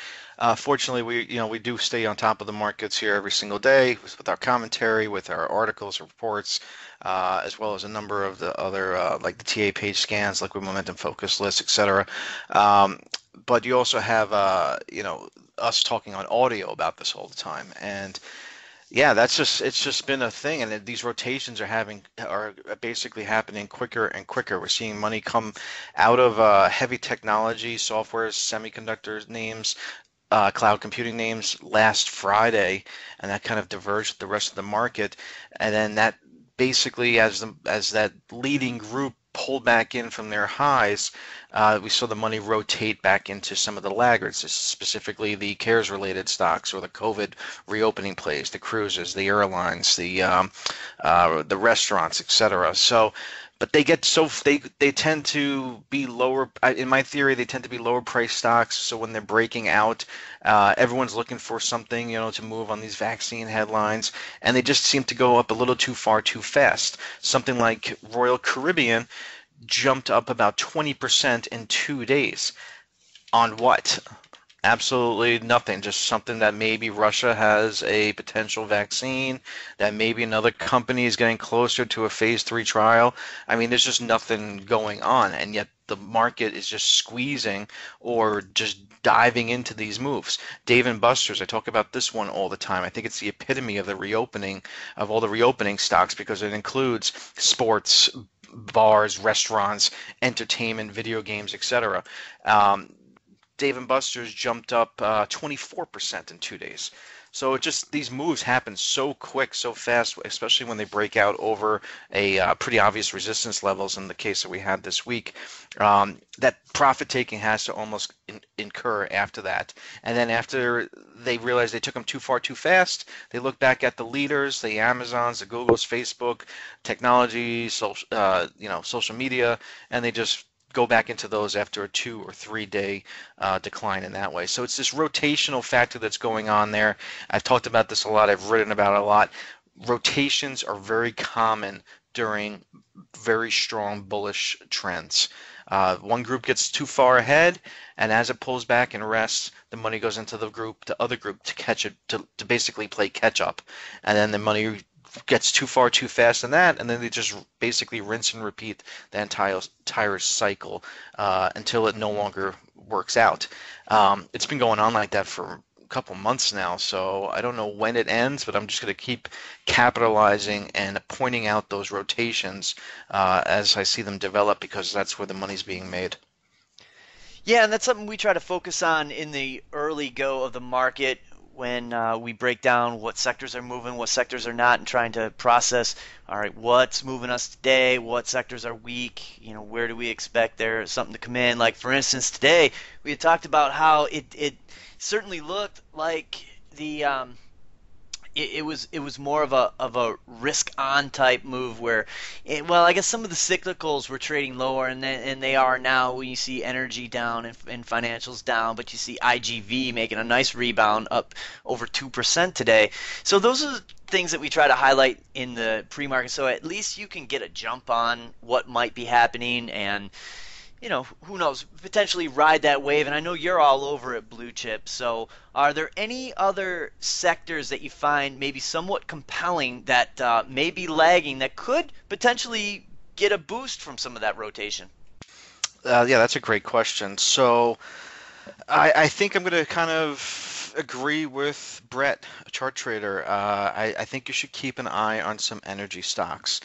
Fortunately, we do stay on top of the markets here every single day with our commentary, with our articles, reports, as well as a number of the other like the TA page scans, liquid momentum focus lists, etc. Um, but you also have us talking on audio about this all the time, and yeah, it's just been a thing, and these rotations are basically happening quicker and quicker. We're seeing money come out of heavy technology, software, semiconductors names, cloud computing names last Friday, and that kind of diverged the rest of the market. And then that basically, as that leading group pulled back in from their highs, we saw the money rotate back into some of the laggards, specifically the CARES-related stocks or the COVID reopening plays, the cruises, the airlines, the restaurants, etc. So, but they tend to be lower. In my theory, they tend to be lower price stocks. So when they're breaking out, everyone's looking for something, to move on these vaccine headlines, and they just seem to go up a little too far too fast. Something like Royal Caribbean jumped up about 20% in 2 days. On what? Absolutely nothing. Just something that maybe Russia has a potential vaccine, that maybe another company is getting closer to a phase 3 trial. I mean, there's just nothing going on, and yet the market is just squeezing or just diving into these moves. Dave and Buster's, I talk about this one all the time. I think it's the epitome of the reopening, of all the reopening stocks, because it includes sports, bars, restaurants, entertainment, video games, etc. Dave and Buster's jumped up 24% in 2 days. So it just these moves happen so quick, so fast, especially when they break out over a pretty obvious resistance levels in the case that we had this week. That profit taking has to almost incur after that. And then after they realize they took them too far too fast, they look back at the leaders, the Amazons, the Googles, Facebook, technology, social media, and they just go back into those after a 2 or 3 day decline in that way. So it's this rotational factor that's going on there. I've talked about this a lot. I've written about it a lot. Rotations are very common during very strong bullish trends. One group gets too far ahead, and as it pulls back and rests, the money goes into the other group to catch it, to basically play catch up. And then the money gets too far too fast in that, and then they just basically rinse and repeat the entire cycle until it no longer works out. It's been going on like that for a couple months now, so I don't know when it ends, but I'm just going to keep capitalizing and pointing out those rotations as I see them develop, because that's where the money's being made. Yeah, and that's something we try to focus on in the early go of the market when we break down what sectors are moving, what sectors are not, and trying to process, all right, what's moving us today, what sectors are weak, where do we expect there something to come in. Like, for instance, today we had talked about how it certainly looked like it was more of a risk on type move where I guess some of the cyclicals were trading lower, and they are now when you see energy down and financials down, but you see IGV making a nice rebound up over 2% today. So those are the things that we try to highlight in the pre-market, so at least you can get a jump on what might be happening, and who knows, potentially ride that wave. And I know you're all over at Blue Chip. So are there any other sectors that you find maybe somewhat compelling that may be lagging that could potentially get a boost from some of that rotation? Yeah, that's a great question. So I think I'm going to kind of agree with Brett, a chart trader. I think you should keep an eye on some energy stocks,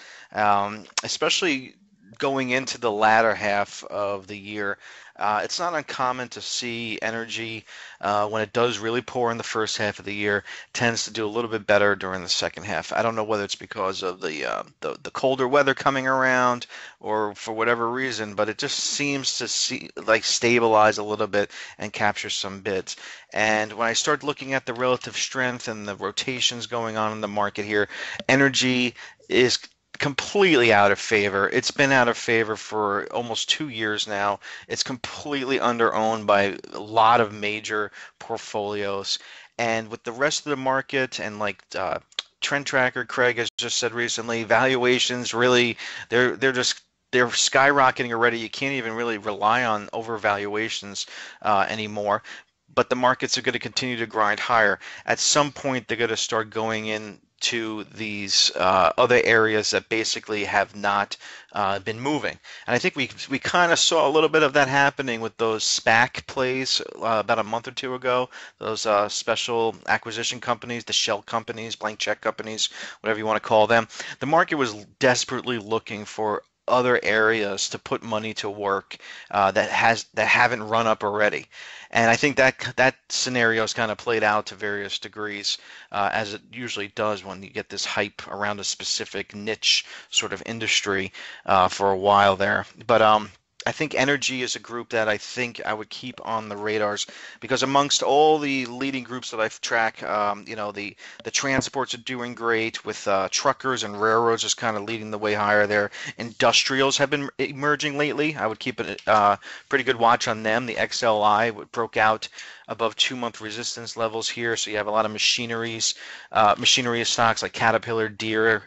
especially going into the latter half of the year. It's not uncommon to see energy when it does really poor in the first half of the year, tends to do a little bit better during the second half. I don't know whether it's because of the colder weather coming around or for whatever reason, but it just seems to stabilize a little bit and capture some bids. And when I start looking at the relative strength and the rotations going on in the market here, energy is completely out of favor. It's been out of favor for almost 2 years now. It's completely under-owned by a lot of major portfolios. And with the rest of the market, and like Trend Tracker, Craig has just said recently, valuations really, they're just they're skyrocketing already. You can't even really rely on overvaluations anymore. But the markets are going to continue to grind higher. At some point, they're going to start going into these other areas that basically have not been moving. And I think we kind of saw a little bit of that happening with those SPAC plays about a month or two ago. Those special acquisition companies, the shell companies, blank check companies, whatever you want to call them. The market was desperately looking for other areas to put money to work that haven't run up already. And I think that scenario is kind of played out to various degrees, as it usually does when you get this hype around a specific niche sort of industry for a while there. But I think energy is a group that I think I would keep on the radars, because amongst all the leading groups that I track, the transports are doing great, with truckers and railroads just kind of leading the way higher there. Industrials have been emerging lately. I would keep a pretty good watch on them. The XLI broke out above 2-month resistance levels here, so you have a lot of machinery stocks like Caterpillar, Deere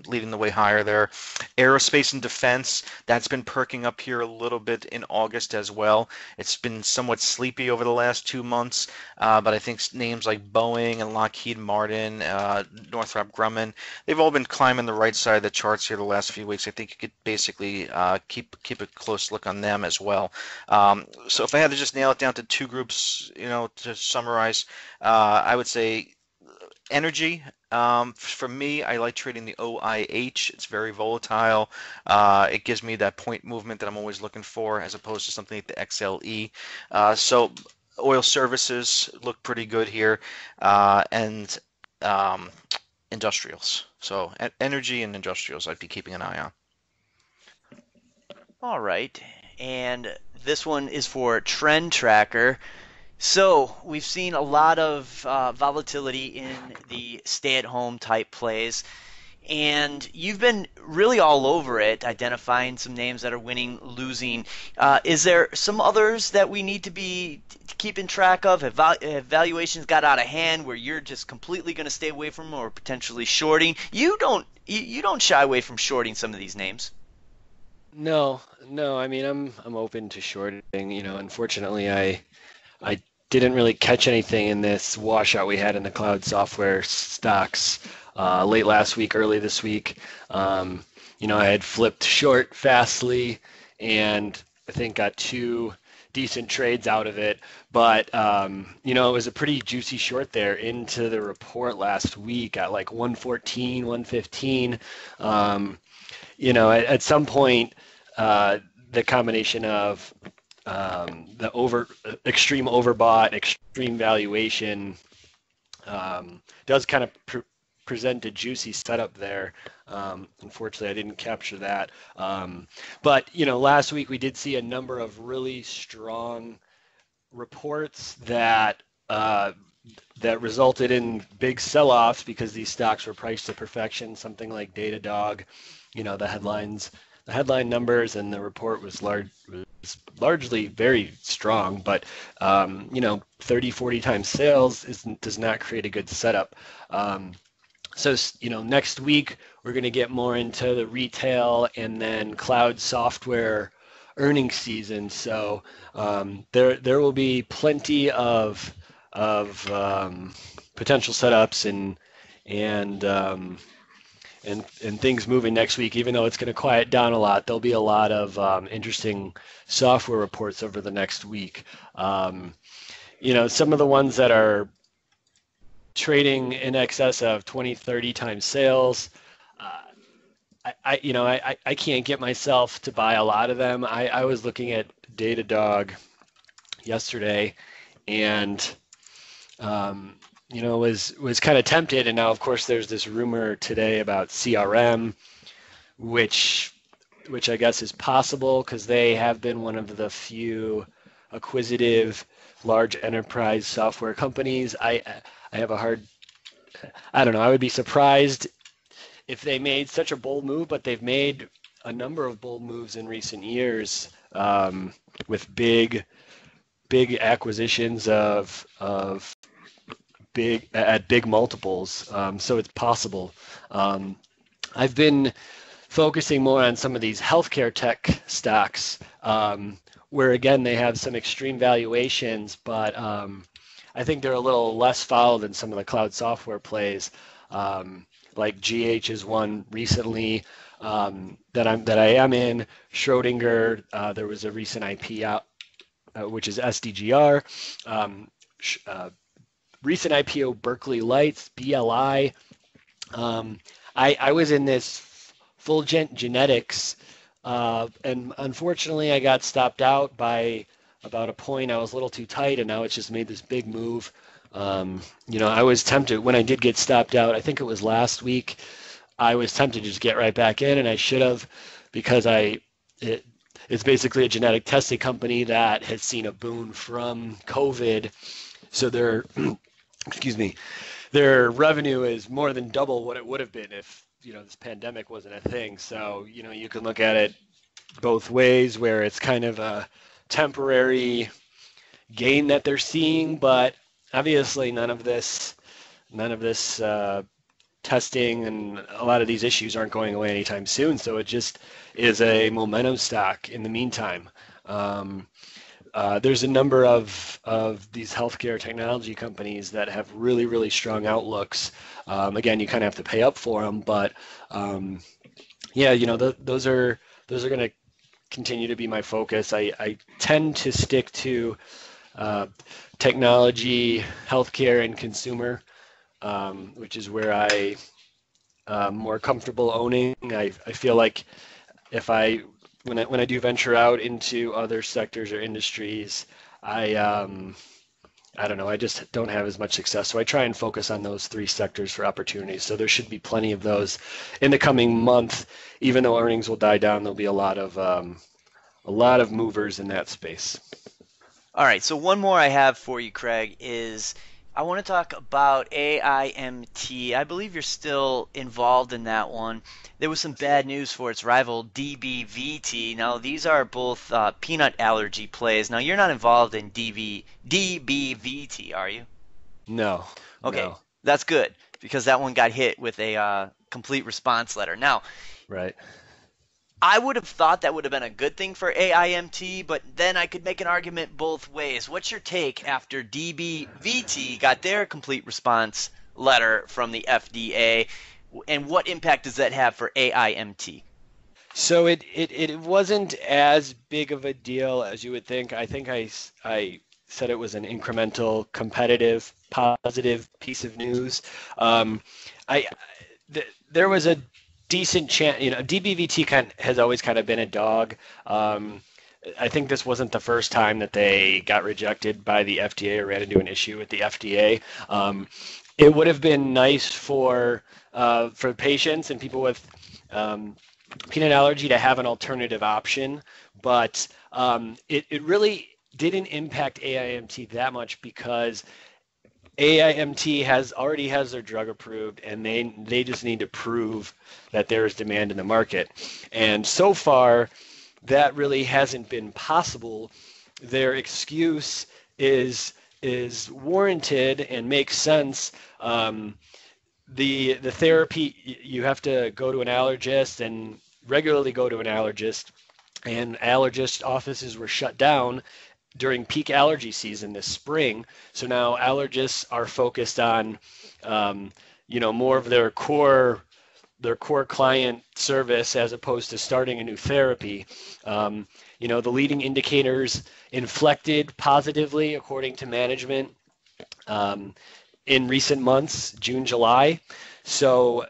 leading the way higher there. Aerospace and defense, that's been perking up here a little bit in August as well. It's been somewhat sleepy over the last 2 months, but I think names like Boeing and Lockheed Martin, Northrop Grumman, they've all been climbing the right side of the charts here the last few weeks. I think you could basically keep a close look on them as well. So if I had to just nail it down to two groups, to summarize, I would say energy. For me, I like trading the OIH. It's very volatile. It gives me that point movement that I'm always looking for, as opposed to something like the XLE. So oil services look pretty good here, and industrials. So energy and industrials I'd be keeping an eye on. All right. And this one is for Trend Tracker. So we've seen a lot of volatility in the stay-at-home type plays, and you've been really all over it, identifying some names that are winning, losing. Is there some others that we need to be keeping track of? Have valuations got out of hand where you're just completely going to stay away from them, or potentially shorting? You don't shy away from shorting some of these names. No, no. I mean, I'm open to shorting. Unfortunately, I didn't really catch anything in this washout we had in the cloud software stocks late last week, early this week. I had flipped short Fastly, and I think got 2 decent trades out of it. But it was a pretty juicy short there into the report last week at like 114, 115. At some point, the combination of the extreme overbought, extreme valuation does kind of present a juicy setup there. Unfortunately, I didn't capture that. But last week we did see a number of really strong reports that resulted in big sell-offs because these stocks were priced to perfection. Something like Datadog, the headline numbers and the report was largely very strong, but 30, 40 times sales does not create a good setup. So next week we're going to get more into the retail and then cloud software earnings season. So there will be plenty of potential setups and things moving next week. Even though it's going to quiet down a lot, there'll be a lot of interesting software reports over the next week. Some of the ones that are trading in excess of 20, 30 times sales, I can't get myself to buy a lot of them. I was looking at Datadog yesterday, and was kind of tempted, and now of course there's this rumor today about CRM, which I guess is possible because they have been one of the few acquisitive large enterprise software companies. I don't know, I would be surprised if they made such a bold move, but they've made a number of bold moves in recent years with big acquisitions of big multiples, so it's possible. I've been focusing more on some of these healthcare tech stocks, where again they have some extreme valuations, but I think they're a little less followed than some of the cloud software plays. Like GH is one recently that I am in. Schrodinger, there was a recent IP out, which is SDGR. Recent IPO Berkeley Lights, BLI. I was in this Fulgent Genetics, and unfortunately I got stopped out by about a point. I was a little too tight, and now it's just made this big move. I was tempted when I did get stopped out. I think it was last week. I was tempted to just get right back in, and I should have, because it's basically a genetic testing company that has seen a boon from COVID. So excuse me, their revenue is more than double what it would have been if this pandemic wasn't a thing. So you can look at it both ways, where it's kind of a temporary gain that they're seeing, but obviously none of this testing and a lot of these issues aren't going away anytime soon. So it just is a momentum stock in the meantime. There's a number of these healthcare technology companies that have really, really strong outlooks. Again, you kind of have to pay up for them, but those are going to continue to be my focus. I tend to stick to technology, healthcare, and consumer, which is where I'm more comfortable owning. I feel like when I do venture out into other sectors or industries, I don't know, I just don't have as much success. So I try and focus on those three sectors for opportunities. So there should be plenty of those in the coming month. Even though earnings will die down, there'll be a lot of movers in that space. All right, so one more I have for you, Craig, is I want to talk about AIMT. I believe you're still involved in that one. There was some bad news for its rival, DBVT. Now, these are both peanut allergy plays. Now, you're not involved in DBVT, are you? No. Okay, no. That's good, because that one got hit with a complete response letter. Now, right. I would have thought that would have been a good thing for AIMT, but then I could make an argument both ways. What's your take after DBVT got their complete response letter from the FDA, and what impact does that have for AIMT? So it wasn't as big of a deal as you would think. I think I said it was an incremental, competitive, positive piece of news. There was a decent chance, DBVT has always kind of been a dog. I think this wasn't the first time that they got rejected by the FDA or ran into an issue with the FDA. It would have been nice for patients and people with peanut allergy to have an alternative option, but it really didn't impact AIMT that much, because AIMT already has their drug approved, and they just need to prove that there is demand in the market. And so far, that really hasn't been possible. Their excuse is warranted and makes sense. The therapy, you have to go to an allergist and regularly go to an allergist, and allergist offices were shut down during peak allergy season this spring. So now allergists are focused on, more of their core client service as opposed to starting a new therapy. The leading indicators inflected positively according to management in recent months, June, July. So,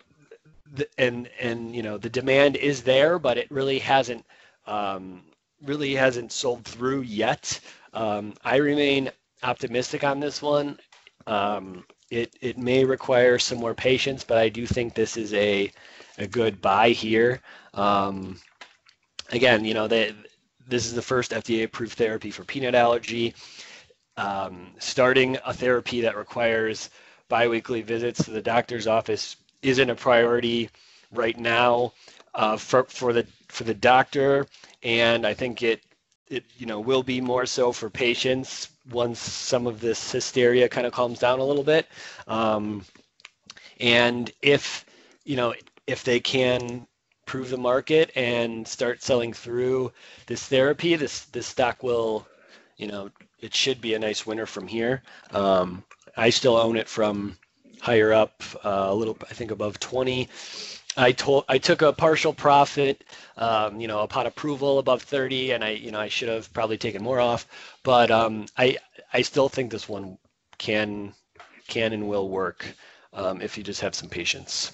the demand is there, but it really hasn't sold through yet. I remain optimistic on this one. It may require some more patience, but I do think this is a good buy here. Again, this is the first FDA-approved therapy for peanut allergy. Starting a therapy that requires biweekly visits to the doctor's office isn't a priority right now for the doctor, and I think it will be more so for patients once some of this hysteria kind of calms down a little bit. And if they can prove the market and start selling through this therapy, this stock will, it should be a nice winner from here. I still own it from higher up, a little, I think above 20. I took a partial profit, upon approval above 30, and I should have probably taken more off, but I still think this one can and will work if you just have some patience.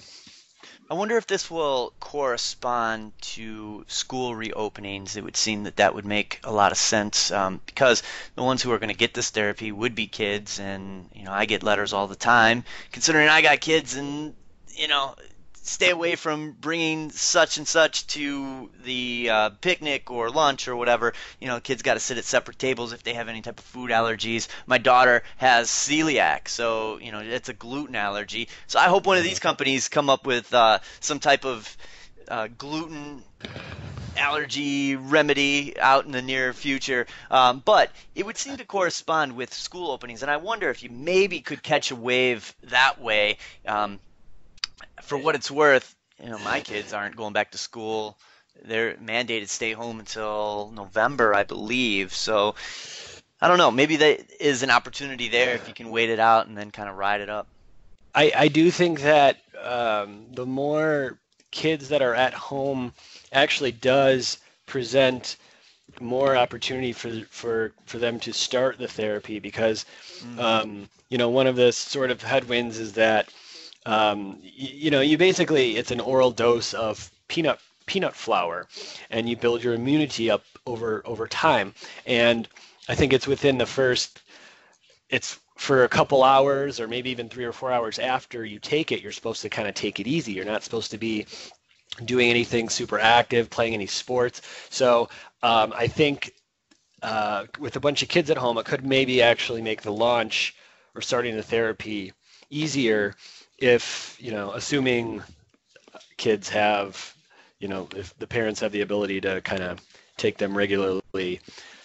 I wonder if this will correspond to school reopenings. It would seem that would make a lot of sense because the ones who are going to get this therapy would be kids, and I get letters all the time. Considering I got kids, and stay away from bringing such and such to the picnic or lunch or whatever. Kids got to sit at separate tables if they have any type of food allergies. My daughter has celiac, so it's a gluten allergy. So I hope one of these companies come up with some type of gluten allergy remedy out in the near future. But it would seem to correspond with school openings, and I wonder if you maybe could catch a wave that way. For what it's worth, my kids aren't going back to school. They're mandated to stay home until November, I believe. So I don't know. Maybe that is an opportunity there if you can wait it out and then kind of ride it up. I do think that the more kids that are at home actually does present more opportunity for them to start the therapy because, one of the sort of headwinds is that you basically, it's an oral dose of peanut flour, and you build your immunity up over time. And I think it's within it's for a couple hours or maybe even 3 or 4 hours after you take it, you're supposed to kind of take it easy. You're not supposed to be doing anything super active, playing any sports. So I think with a bunch of kids at home, it could maybe actually make the launch or starting the therapy easier if, assuming kids have, if the parents have the ability to kind of take them regularly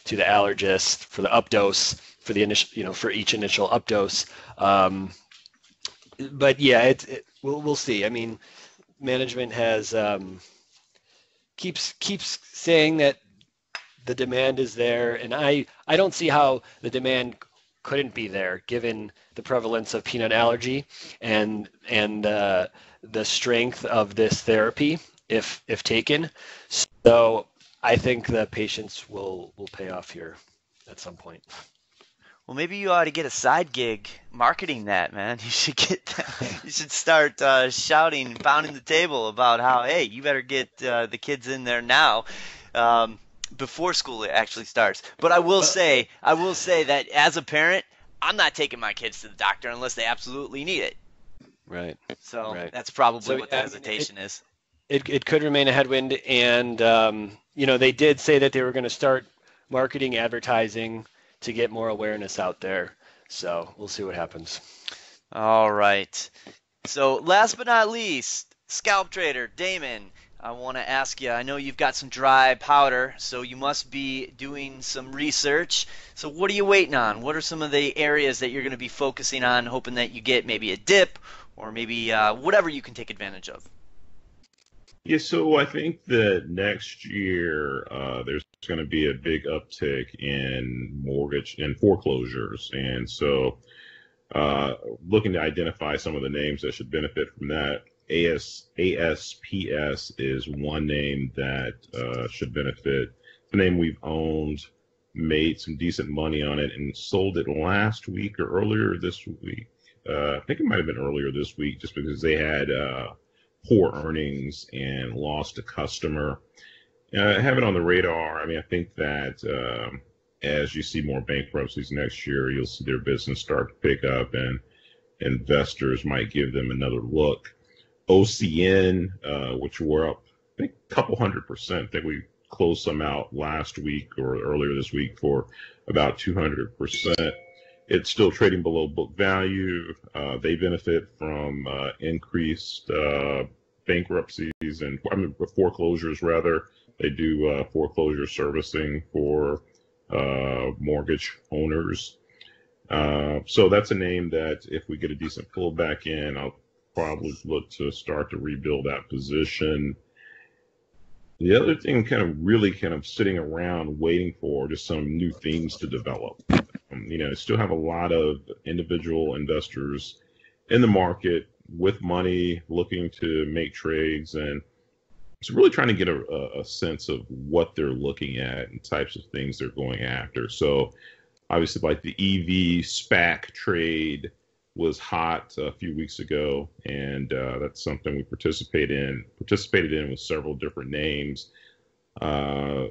to the allergist for the updose, for the initial, for each initial updose. But yeah, we'll see. I mean, management has keeps saying that the demand is there, and I don't see how the demand couldn't be there given the prevalence of peanut allergy and the strength of this therapy if taken. So I think the patience will pay off here at some point. Well, maybe you ought to get a side gig marketing that, man. You should you should start shouting, pounding the table about how, hey, you better get the kids in there now. Before school actually starts. But I will say that as a parent, I'm not taking my kids to the doctor unless they absolutely need it. Right. So right. That's probably what the hesitation is. It could remain a headwind, and they did say that they were going to start marketing, advertising to get more awareness out there. So we'll see what happens. All right. So last but not least, scalp trader Damon. I want to ask you, I know you've got some dry powder, so you must be doing some research. So what are you waiting on? What are some of the areas that you're going to be focusing on, hoping that you get maybe a dip or maybe whatever you can take advantage of? Yeah, so I think that next year there's going to be a big uptick in mortgage and foreclosures. And so looking to identify some of the names that should benefit from that. ASPS is one name that should benefit. It's a name we've owned, made some decent money on it, and sold it last week or earlier this week. I think it might have been earlier this week just because they had poor earnings and lost a customer. Have it on the radar. I mean, I think that as you see more bankruptcies next year, you'll see their business start to pick up and investors might give them another look. OCN, which were up, I think, a couple 100%. I think we closed some out last week or earlier this week for about 200%. It's still trading below book value. They benefit from increased bankruptcies and foreclosures, rather. They do foreclosure servicing for mortgage owners. So that's a name that if we get a decent pullback in, I'll probably look to start to rebuild that position. The other thing, kind of sitting around waiting for just some new themes to develop. Still have a lot of individual investors in the market with money looking to make trades, and it's really trying to get a sense of what they're looking at and types of things they're going after. So obviously, like the EV SPAC trade was hot a few weeks ago, and that's something we participated in with several different names. Uh,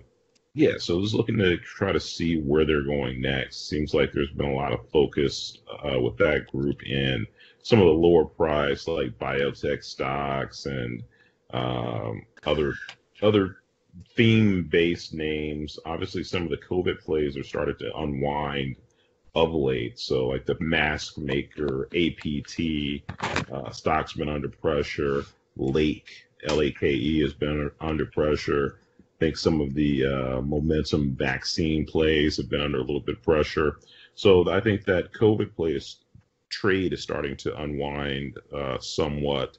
yeah, so I was looking to try to see where they're going next. Seems like there's been a lot of focus with that group in some of the lower price, like biotech stocks and other theme-based names. Obviously, some of the COVID plays are started to unwind of late. So, like the mask maker APT stock's been under pressure. Lake has been under pressure. I think some of the momentum vaccine plays have been under a little bit of pressure. So I think that COVID plays trade is starting to unwind somewhat.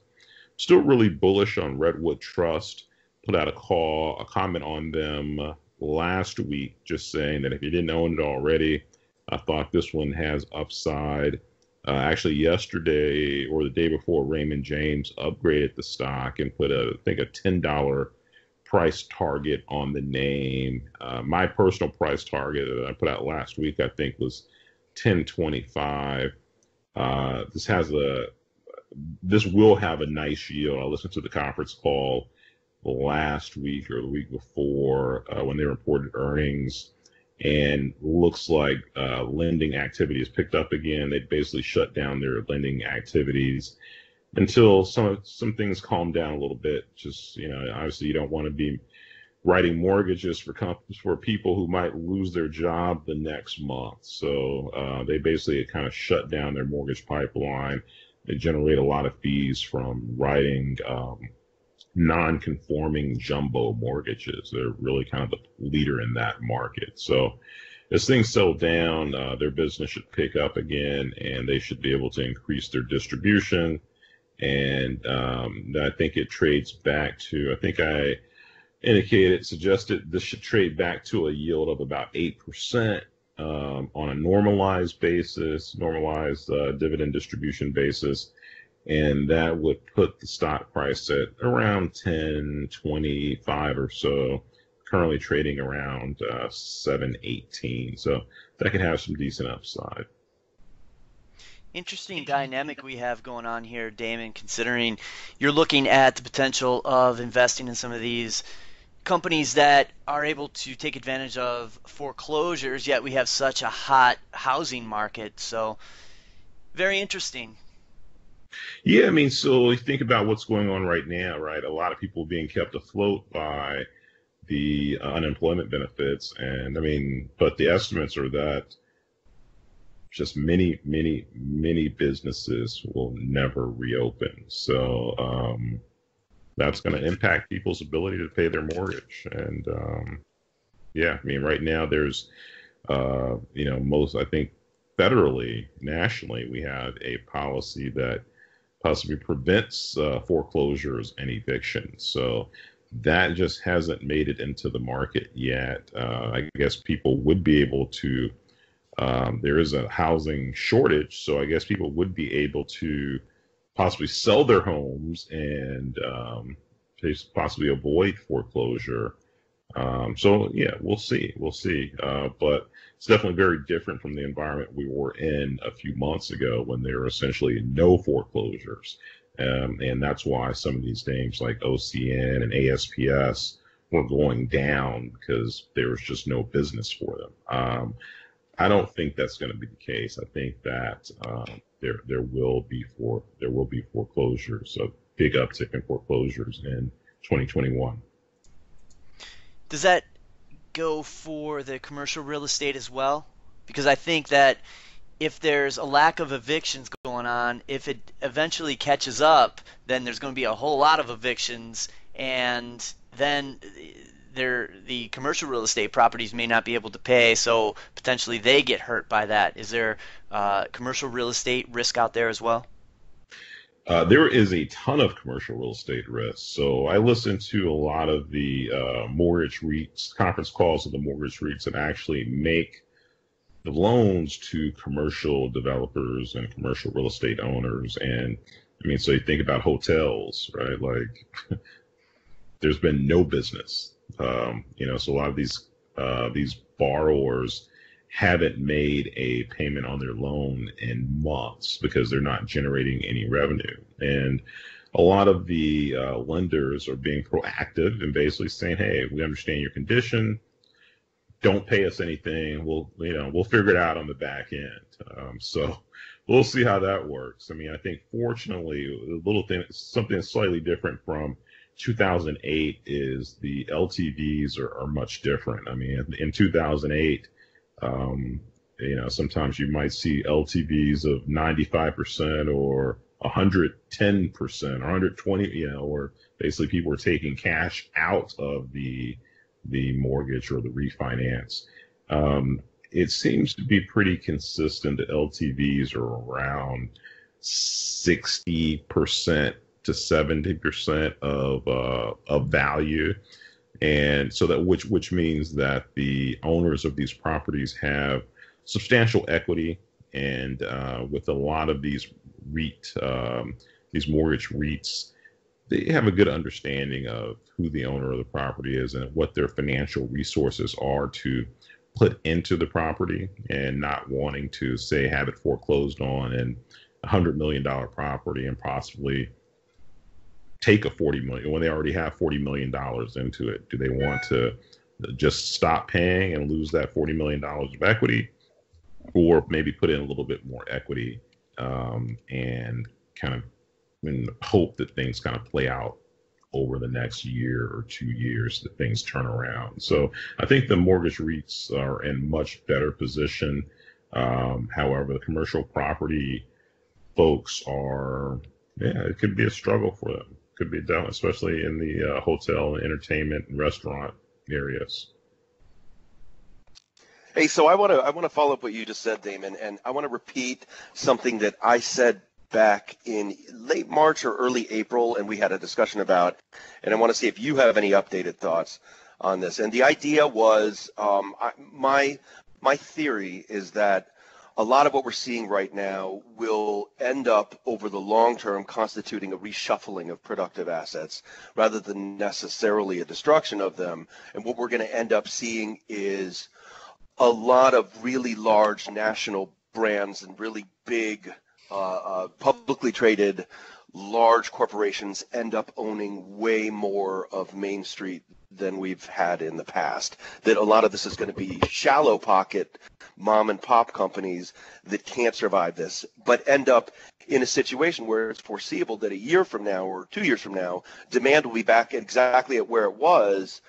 Still really bullish on Redwood Trust. Put out a comment on them last week, just saying that if you didn't own it already, I thought this one has upside. Actually, yesterday or the day before, Raymond James upgraded the stock and put I think a $10 price target on the name. My personal price target that I put out last week, I think, was 10.25. This will have a nice yield. I listened to the conference call last week or the week before when they reported earnings, and looks like lending activity has picked up again. They basically shut down their lending activities until some things calm down a little bit. Just, obviously you don't want to be writing mortgages for people who might lose their job the next month. So they basically kind of shut down their mortgage pipeline. They generate a lot of fees from writing non-conforming jumbo mortgages. They're really kind of the leader in that market. So as things settle down, their business should pick up again, and they should be able to increase their distribution. And I think it trades back to, I think I suggested this should trade back to a yield of about 8% on a normalized basis, normalized dividend distribution basis. And that would put the stock price at around 10.25 or so, currently trading around 7.18. So that could have some decent upside. Interesting dynamic we have going on here, Damon, considering you're looking at the potential of investing in some of these companies that are able to take advantage of foreclosures, yet we have such a hot housing market. So very interesting. Yeah, I mean, so you think about what's going on right now, right? A lot of people being kept afloat by the unemployment benefits. And I mean, but the estimates are that just many businesses will never reopen. So that's going to impact people's ability to pay their mortgage. And yeah, I mean, right now there's, I think federally, nationally, we have a policy that possibly prevents foreclosures and evictions. So that just hasn't made it into the market yet. I guess people would be able to, there is a housing shortage, so I guess people would be able to possibly sell their homes and possibly avoid foreclosure. So yeah, we'll see. But it's definitely very different from the environment we were in a few months ago when there were essentially no foreclosures. And that's why some of these names like OCN and ASPS were going down, because there was just no business for them. I don't think that's going to be the case. I think that there will be foreclosures, a big uptick in foreclosures in 2021. Does that go for the commercial real estate as well? Because I think that if there's a lack of evictions going on, if it eventually catches up, then there's going to be a whole lot of evictions, and then the commercial real estate properties may not be able to pay, so potentially they get hurt by that. Is there commercial real estate risk out there as well? There is a ton of commercial real estate risk. So I listen to a lot of the mortgage REITs, conference calls of the mortgage REITs that actually make the loans to commercial developers and commercial real estate owners. And I mean, so you think about hotels, right? Like there's been no business. So a lot of these borrowers haven't made a payment on their loan in months because they're not generating any revenue. And a lot of the lenders are being proactive and basically saying, "Hey, we understand your condition. Don't pay us anything. We'll figure it out on the back end." So we'll see how that works. I mean, I think fortunately, a little thing, something slightly different from 2008 is the LTVs are much different. I mean, in 2008, sometimes you might see LTVs of 95% or 110% or 120, or basically people are taking cash out of the mortgage or the refinance. It seems to be pretty consistent. The LTVs are around 60% to 70% of value. And so that which means that the owners of these properties have substantial equity, and with a lot of these these mortgage REITs, they have a good understanding of who the owner of the property is and what their financial resources are to put into the property, and not wanting to say have it foreclosed on and $100 million property and possibly take a 40 million when they already have $40 million into it. Do they want to just stop paying and lose that $40 million of equity, or maybe put in a little bit more equity and kind of hope that things kind of play out over the next year or 2 years, that things turn around? So I think the mortgage REITs are in much better position. However, the commercial property folks are, it could be a struggle for them. Could be done, especially in the hotel and entertainment and restaurant areas. Hey, so I want to follow up what you just said, Damon, and I want to repeat something that I said back in late March or early April, and we had a discussion about, and I want to see if you have any updated thoughts on this. And the idea was, my theory is that a lot of what we're seeing right now will end up over the long term constituting a reshuffling of productive assets rather than necessarily a destruction of them. And what we're going to end up seeing is a lot of really large national brands and really big publicly traded large corporations end up owning way more of Main Street than we've had in the past. That a lot of this is going to be shallow pocket mom and pop companies that can't survive this, but end up in a situation where it's foreseeable that a year from now or 2 years from now, demand will be back exactly at where it was.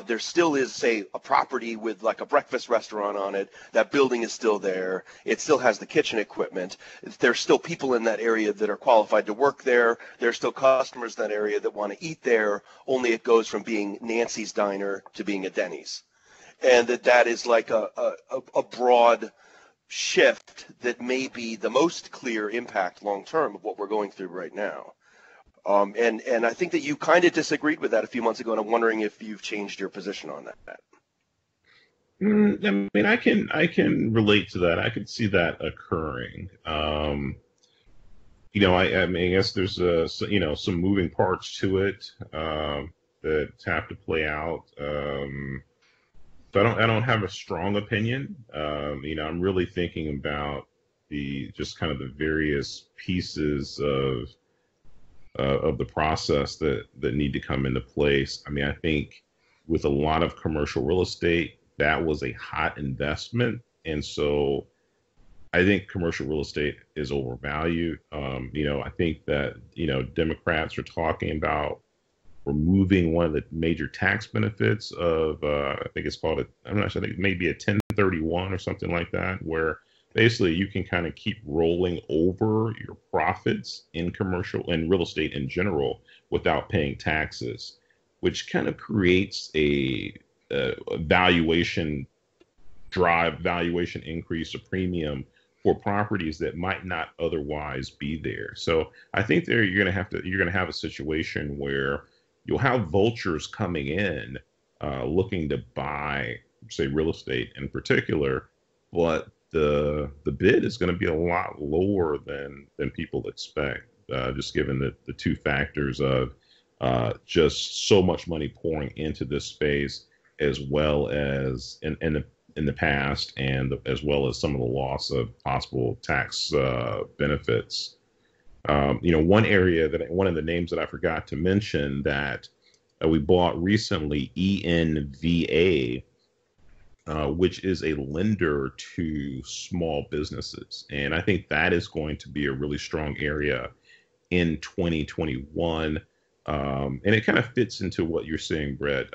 There still is, say, a property with like a breakfast restaurant on it. That building is still there. It still has the kitchen equipment. There's still people in that area that are qualified to work there. There's still customers in that area that want to eat there, only it goes from being Nancy's Diner to being a Denny's. And that is like a broad shift that may be the most clear impact long term of what we're going through right now. And I think that you kind of disagreed with that a few months ago, and I'm wondering if you've changed your position on that. I mean, I can relate to that. I could see that occurring. I mean, I guess there's some moving parts to it that have to play out. So I don't have a strong opinion. I'm really thinking about just kind of the various pieces of the process that need to come into place. I mean, I think with a lot of commercial real estate, that was a hot investment, and so I think commercial real estate is overvalued. I think that Democrats are talking about removing one of the major tax benefits of I think it's called I'm not sure, I think maybe a 1031 or something like that, where basically you can kind of keep rolling over your profits in commercial and real estate in general without paying taxes, which kind of creates a valuation increase, a premium for properties that might not otherwise be there. So I think there you're gonna have a situation where you'll have vultures coming in looking to buy, say, real estate in particular, but the bid is going to be a lot lower than people expect, just given the two factors of just so much money pouring into this space, as well as in the past, and as well as some of the loss of possible tax benefits. One of the names that I forgot to mention that we bought recently, ENVA, which is a lender to small businesses. And I think that is going to be a really strong area in 2021. And it kind of fits into what you're saying, Brett.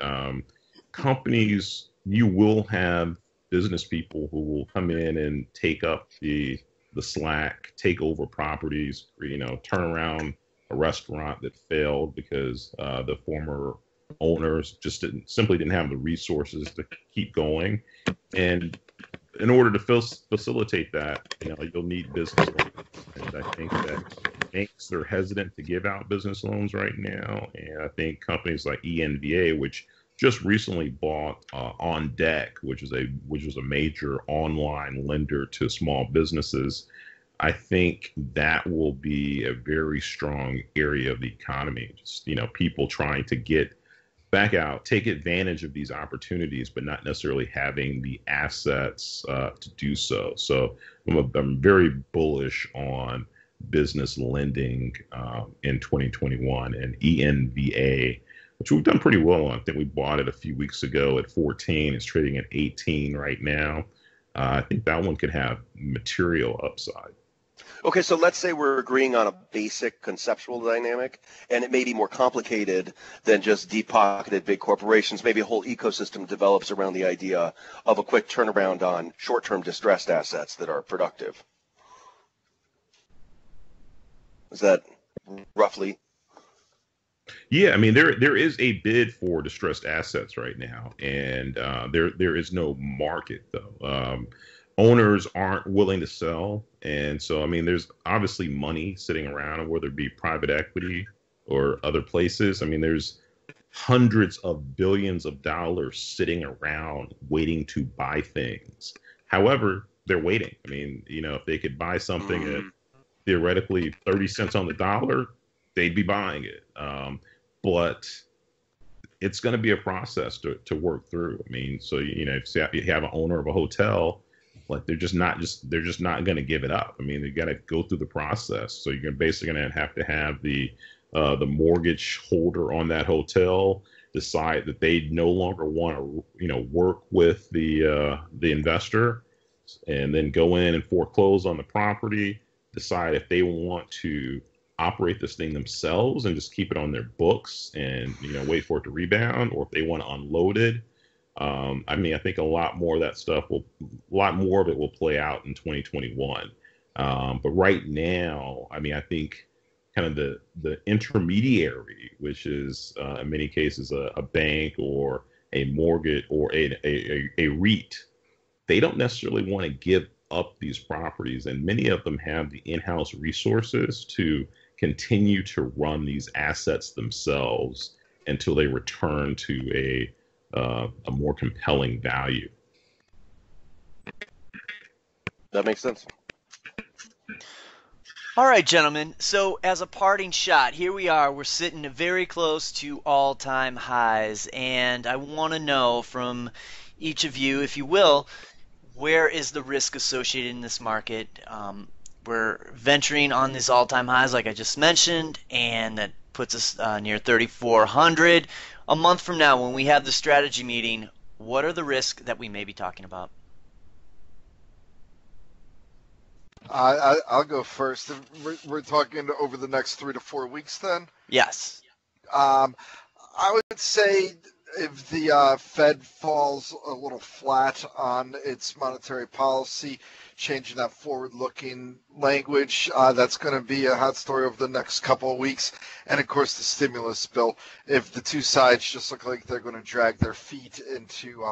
Companies, you will have business people who will come in and take up the slack, take over properties, turn around a restaurant that failed because the former owners simply didn't have the resources to keep going. And in order to facilitate that, you'll need business loans. And I think that banks are hesitant to give out business loans right now. And I think companies like ENVA, which just recently bought On Deck, which was a major online lender to small businesses, I think that will be a very strong area of the economy. Just, people trying to get back out, take advantage of these opportunities, but not necessarily having the assets to do so. So I'm very bullish on business lending in 2021, and ENVA, which we've done pretty well on. I think we bought it a few weeks ago at 14. It's trading at 18 right now. I think that one could have material upside. Okay, so let's say we're agreeing on a basic conceptual dynamic, and it may be more complicated than just deep-pocketed big corporations. Maybe a whole ecosystem develops around the idea of a quick turnaround on short-term distressed assets that are productive. Is that roughly? Yeah, I mean, there is a bid for distressed assets right now, and there is no market though. Owners aren't willing to sell, and so I mean, there's obviously money sitting around, whether it be private equity or other places. I mean, there's hundreds of billions of dollars sitting around waiting to buy things. However, they're waiting. I mean, if they could buy something at theoretically 30 cents on the dollar, they'd be buying it. But it's going to be a process to work through. I mean, so if you have an owner of a hotel, like they're just not going to give it up. I mean, they got to go through the process. So you're basically going to have the mortgage holder on that hotel decide that they no longer want to work with the investor, and then go in and foreclose on the property. Decide if they want to operate this thing themselves and just keep it on their books and wait for it to rebound, or if they want to unload it. I mean, I think a lot more of it will play out in 2021. But right now, I mean, I think kind of the intermediary, which is in many cases a bank or a mortgage or a REIT, they don't necessarily want to give up these properties, and many of them have the in-house resources to continue to run these assets themselves until they return to a more compelling value. That makes sense. All right, gentlemen. So as a parting shot, here we are. We're sitting very close to all-time highs, and I want to know from each of you, if you will, where is the risk associated in this market? We're venturing on these all-time highs, like I just mentioned, and that puts us near 3,400. A month from now, when we have the strategy meeting, what are the risks that we may be talking about? I'll go first. We're talking over the next 3 to 4 weeks then? Yes. I would say if the Fed falls a little flat on its monetary policy, changing that forward-looking language, that's going to be a hot story over the next couple of weeks. And, of course, the stimulus bill. If the two sides just look like they're going to drag their feet into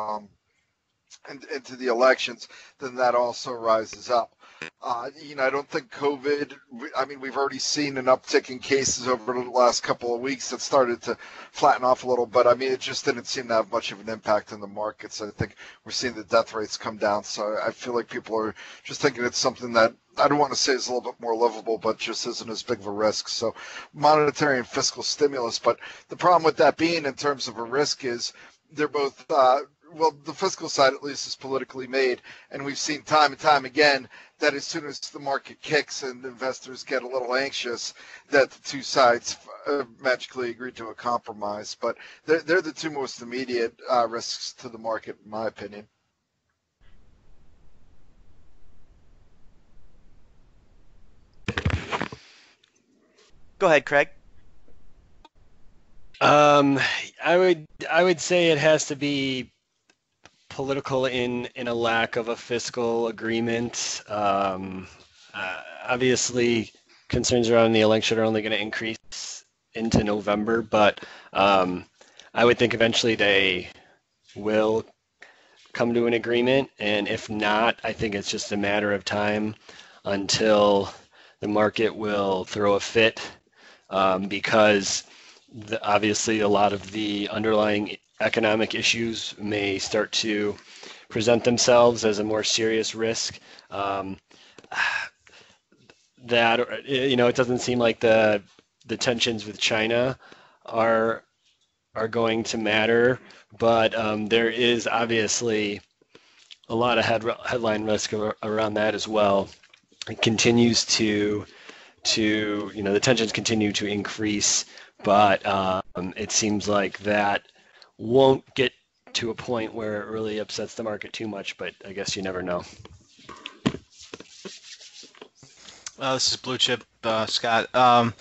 into the elections, then that also rises up. I don't think COVID, I mean, we've already seen an uptick in cases over the last couple of weeks that started to flatten off a little, but I mean, it just didn't seem to have much of an impact on the markets. I think we're seeing the death rates come down. So I feel like people are just thinking it's something that I don't want to say is a little bit more livable, but just isn't as big of a risk. So monetary and fiscal stimulus. But the problem with that being in terms of a risk is they're both, well, the fiscal side at least is politically made. And we've seen time and time again that as soon as the market kicks and investors get a little anxious, that the two sides magically agree to a compromise. But they're the two most immediate risks to the market, in my opinion. Go ahead, Craig. I would say it has to be political in a lack of a fiscal agreement. Obviously, concerns around the election are only going to increase into November, but I would think eventually they will come to an agreement, and if not, I think it's just a matter of time until the market will throw a fit, because obviously a lot of the underlying economic issues may start to present themselves as a more serious risk. That it doesn't seem like the tensions with China are going to matter, but there is obviously a lot of headline risk around that as well. It continues to the tensions continue to increase, but it seems like that won't get to a point where it really upsets the market too much, but I guess you never know. This is Blue Chip, Scott. I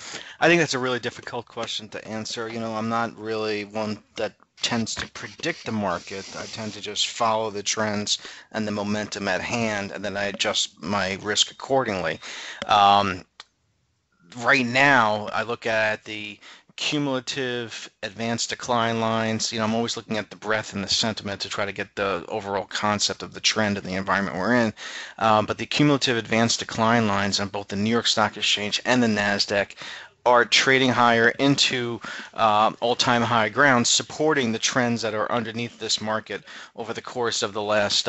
think that's a really difficult question to answer. I'm not really one that tends to predict the market. I tend to just follow the trends and the momentum at hand, and then I adjust my risk accordingly. Right now, I look at the cumulative advanced decline lines. I'm always looking at the breadth and the sentiment to try to get the overall concept of the trend and the environment we're in. But the cumulative advanced decline lines on both the New York Stock Exchange and the NASDAQ are trading higher into all-time high ground, supporting the trends that are underneath this market over the course of the last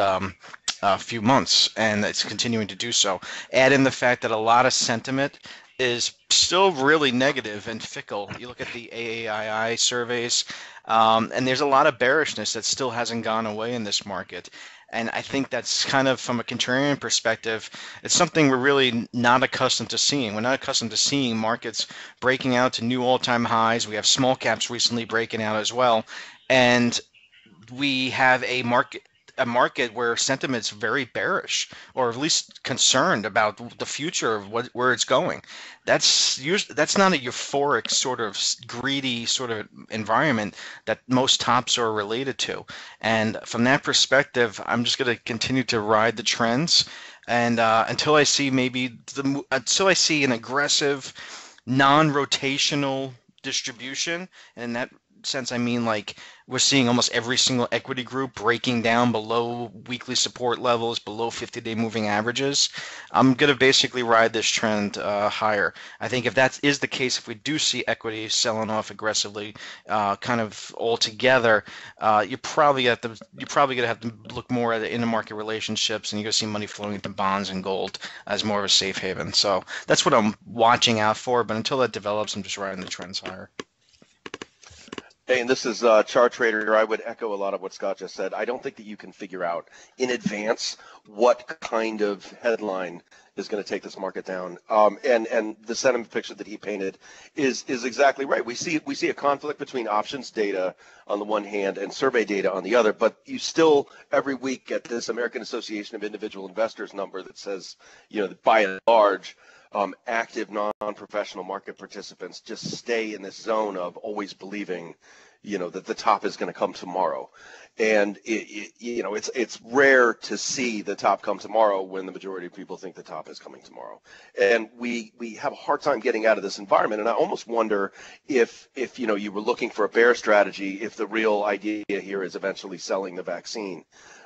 few months, and it's continuing to do so. Add in the fact that a lot of sentiment is still really negative and fickle. You look at the AAII surveys, and there's a lot of bearishness that still hasn't gone away in this market. And I think that's kind of, from a contrarian perspective, it's something we're really not accustomed to seeing. We're not accustomed to seeing markets breaking out to new all-time highs. We have small caps recently breaking out as well. And we have a market where sentiment's very bearish, or at least concerned about the future of where it's going. That's not a euphoric sort of greedy sort of environment that most tops are related to. And from that perspective, I'm just going to continue to ride the trends, and until I see an aggressive, non-rotational distribution, and in that sense I mean like we're seeing almost every single equity group breaking down below weekly support levels, below 50-day moving averages. I'm going to basically ride this trend higher. I think if that is the case, if we do see equity selling off aggressively, kind of all together, you're probably going to have to look more at the intermarket relationships, and you're going to see money flowing into bonds and gold as more of a safe haven. So that's what I'm watching out for, but until that develops, I'm just riding the trends higher. Hey, and this is Chart Trader. I would echo a lot of what Scott just said. I don't think that you can figure out in advance what kind of headline is going to take this market down. And the sentiment picture that he painted is exactly right. We see a conflict between options data on the one hand and survey data on the other, but you still every week get this American Association of Individual Investors number that says, that by and large, active non-professional market participants just stay in this zone of always believing, that the top is going to come tomorrow. And it's rare to see the top come tomorrow when the majority of people think the top is coming tomorrow. And we have a hard time getting out of this environment. And I almost wonder if you were looking for a bear strategy, if the real idea here is eventually selling the vaccine.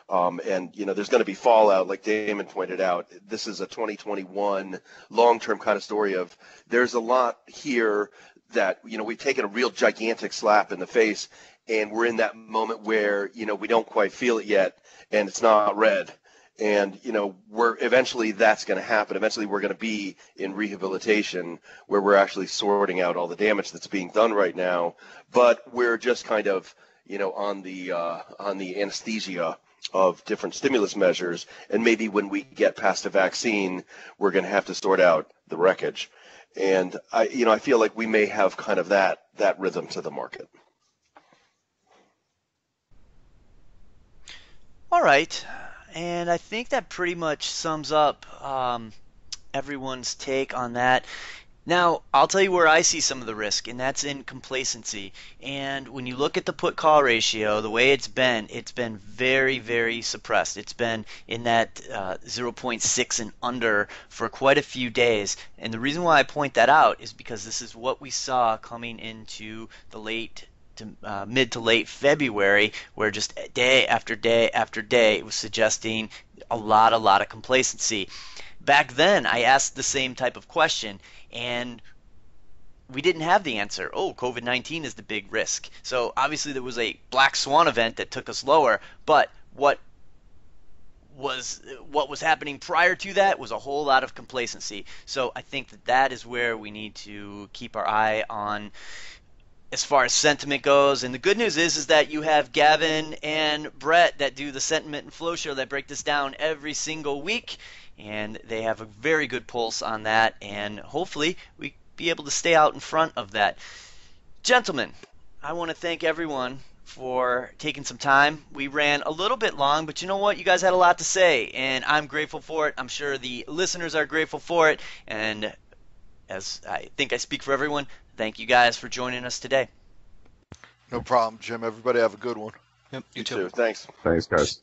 And there's going to be fallout, like Damon pointed out. This is a 2021 long-term kind of story of there's a lot here that we've taken a real gigantic slap in the face, and we're in that moment where we don't quite feel it yet, and it's not red. And eventually that's going to happen. Eventually we're going to be in rehabilitation where we're actually sorting out all the damage that's being done right now, but we're just kind of on the anesthesia of different stimulus measures, and maybe when we get past a vaccine, we're going to have to sort out the wreckage. And I feel like we may have kind of that rhythm to the market. All right, and I think that pretty much sums up everyone's take on that. Now, I'll tell you where I see some of the risk, and that's in complacency. And when you look at the put-call ratio, the way it's been very, very suppressed. It's been in that 0.6 and under for quite a few days. And the reason why I point that out is because this is what we saw coming into the mid to late February, where just day after day after day it was suggesting a lot of complacency. Back then, I asked the same type of question, and we didn't have the answer. Oh, COVID-19 is the big risk. So obviously there was a black swan event that took us lower, but what was happening prior to that was a whole lot of complacency. So I think that is where we need to keep our eye on as far as sentiment goes. And the good news is that you have Gavin and Brett that do the Sentiment and Flow show that break this down every single week. And they have a very good pulse on that, and hopefully we be able to stay out in front of that. Gentlemen, I want to thank everyone for taking some time. We ran a little bit long, but you know what? You guys had a lot to say, and I'm grateful for it. I'm sure the listeners are grateful for it, and as I think I speak for everyone, thank you guys for joining us today. No problem, Jim. Everybody have a good one. Yep, You too. Thanks. Thanks, guys.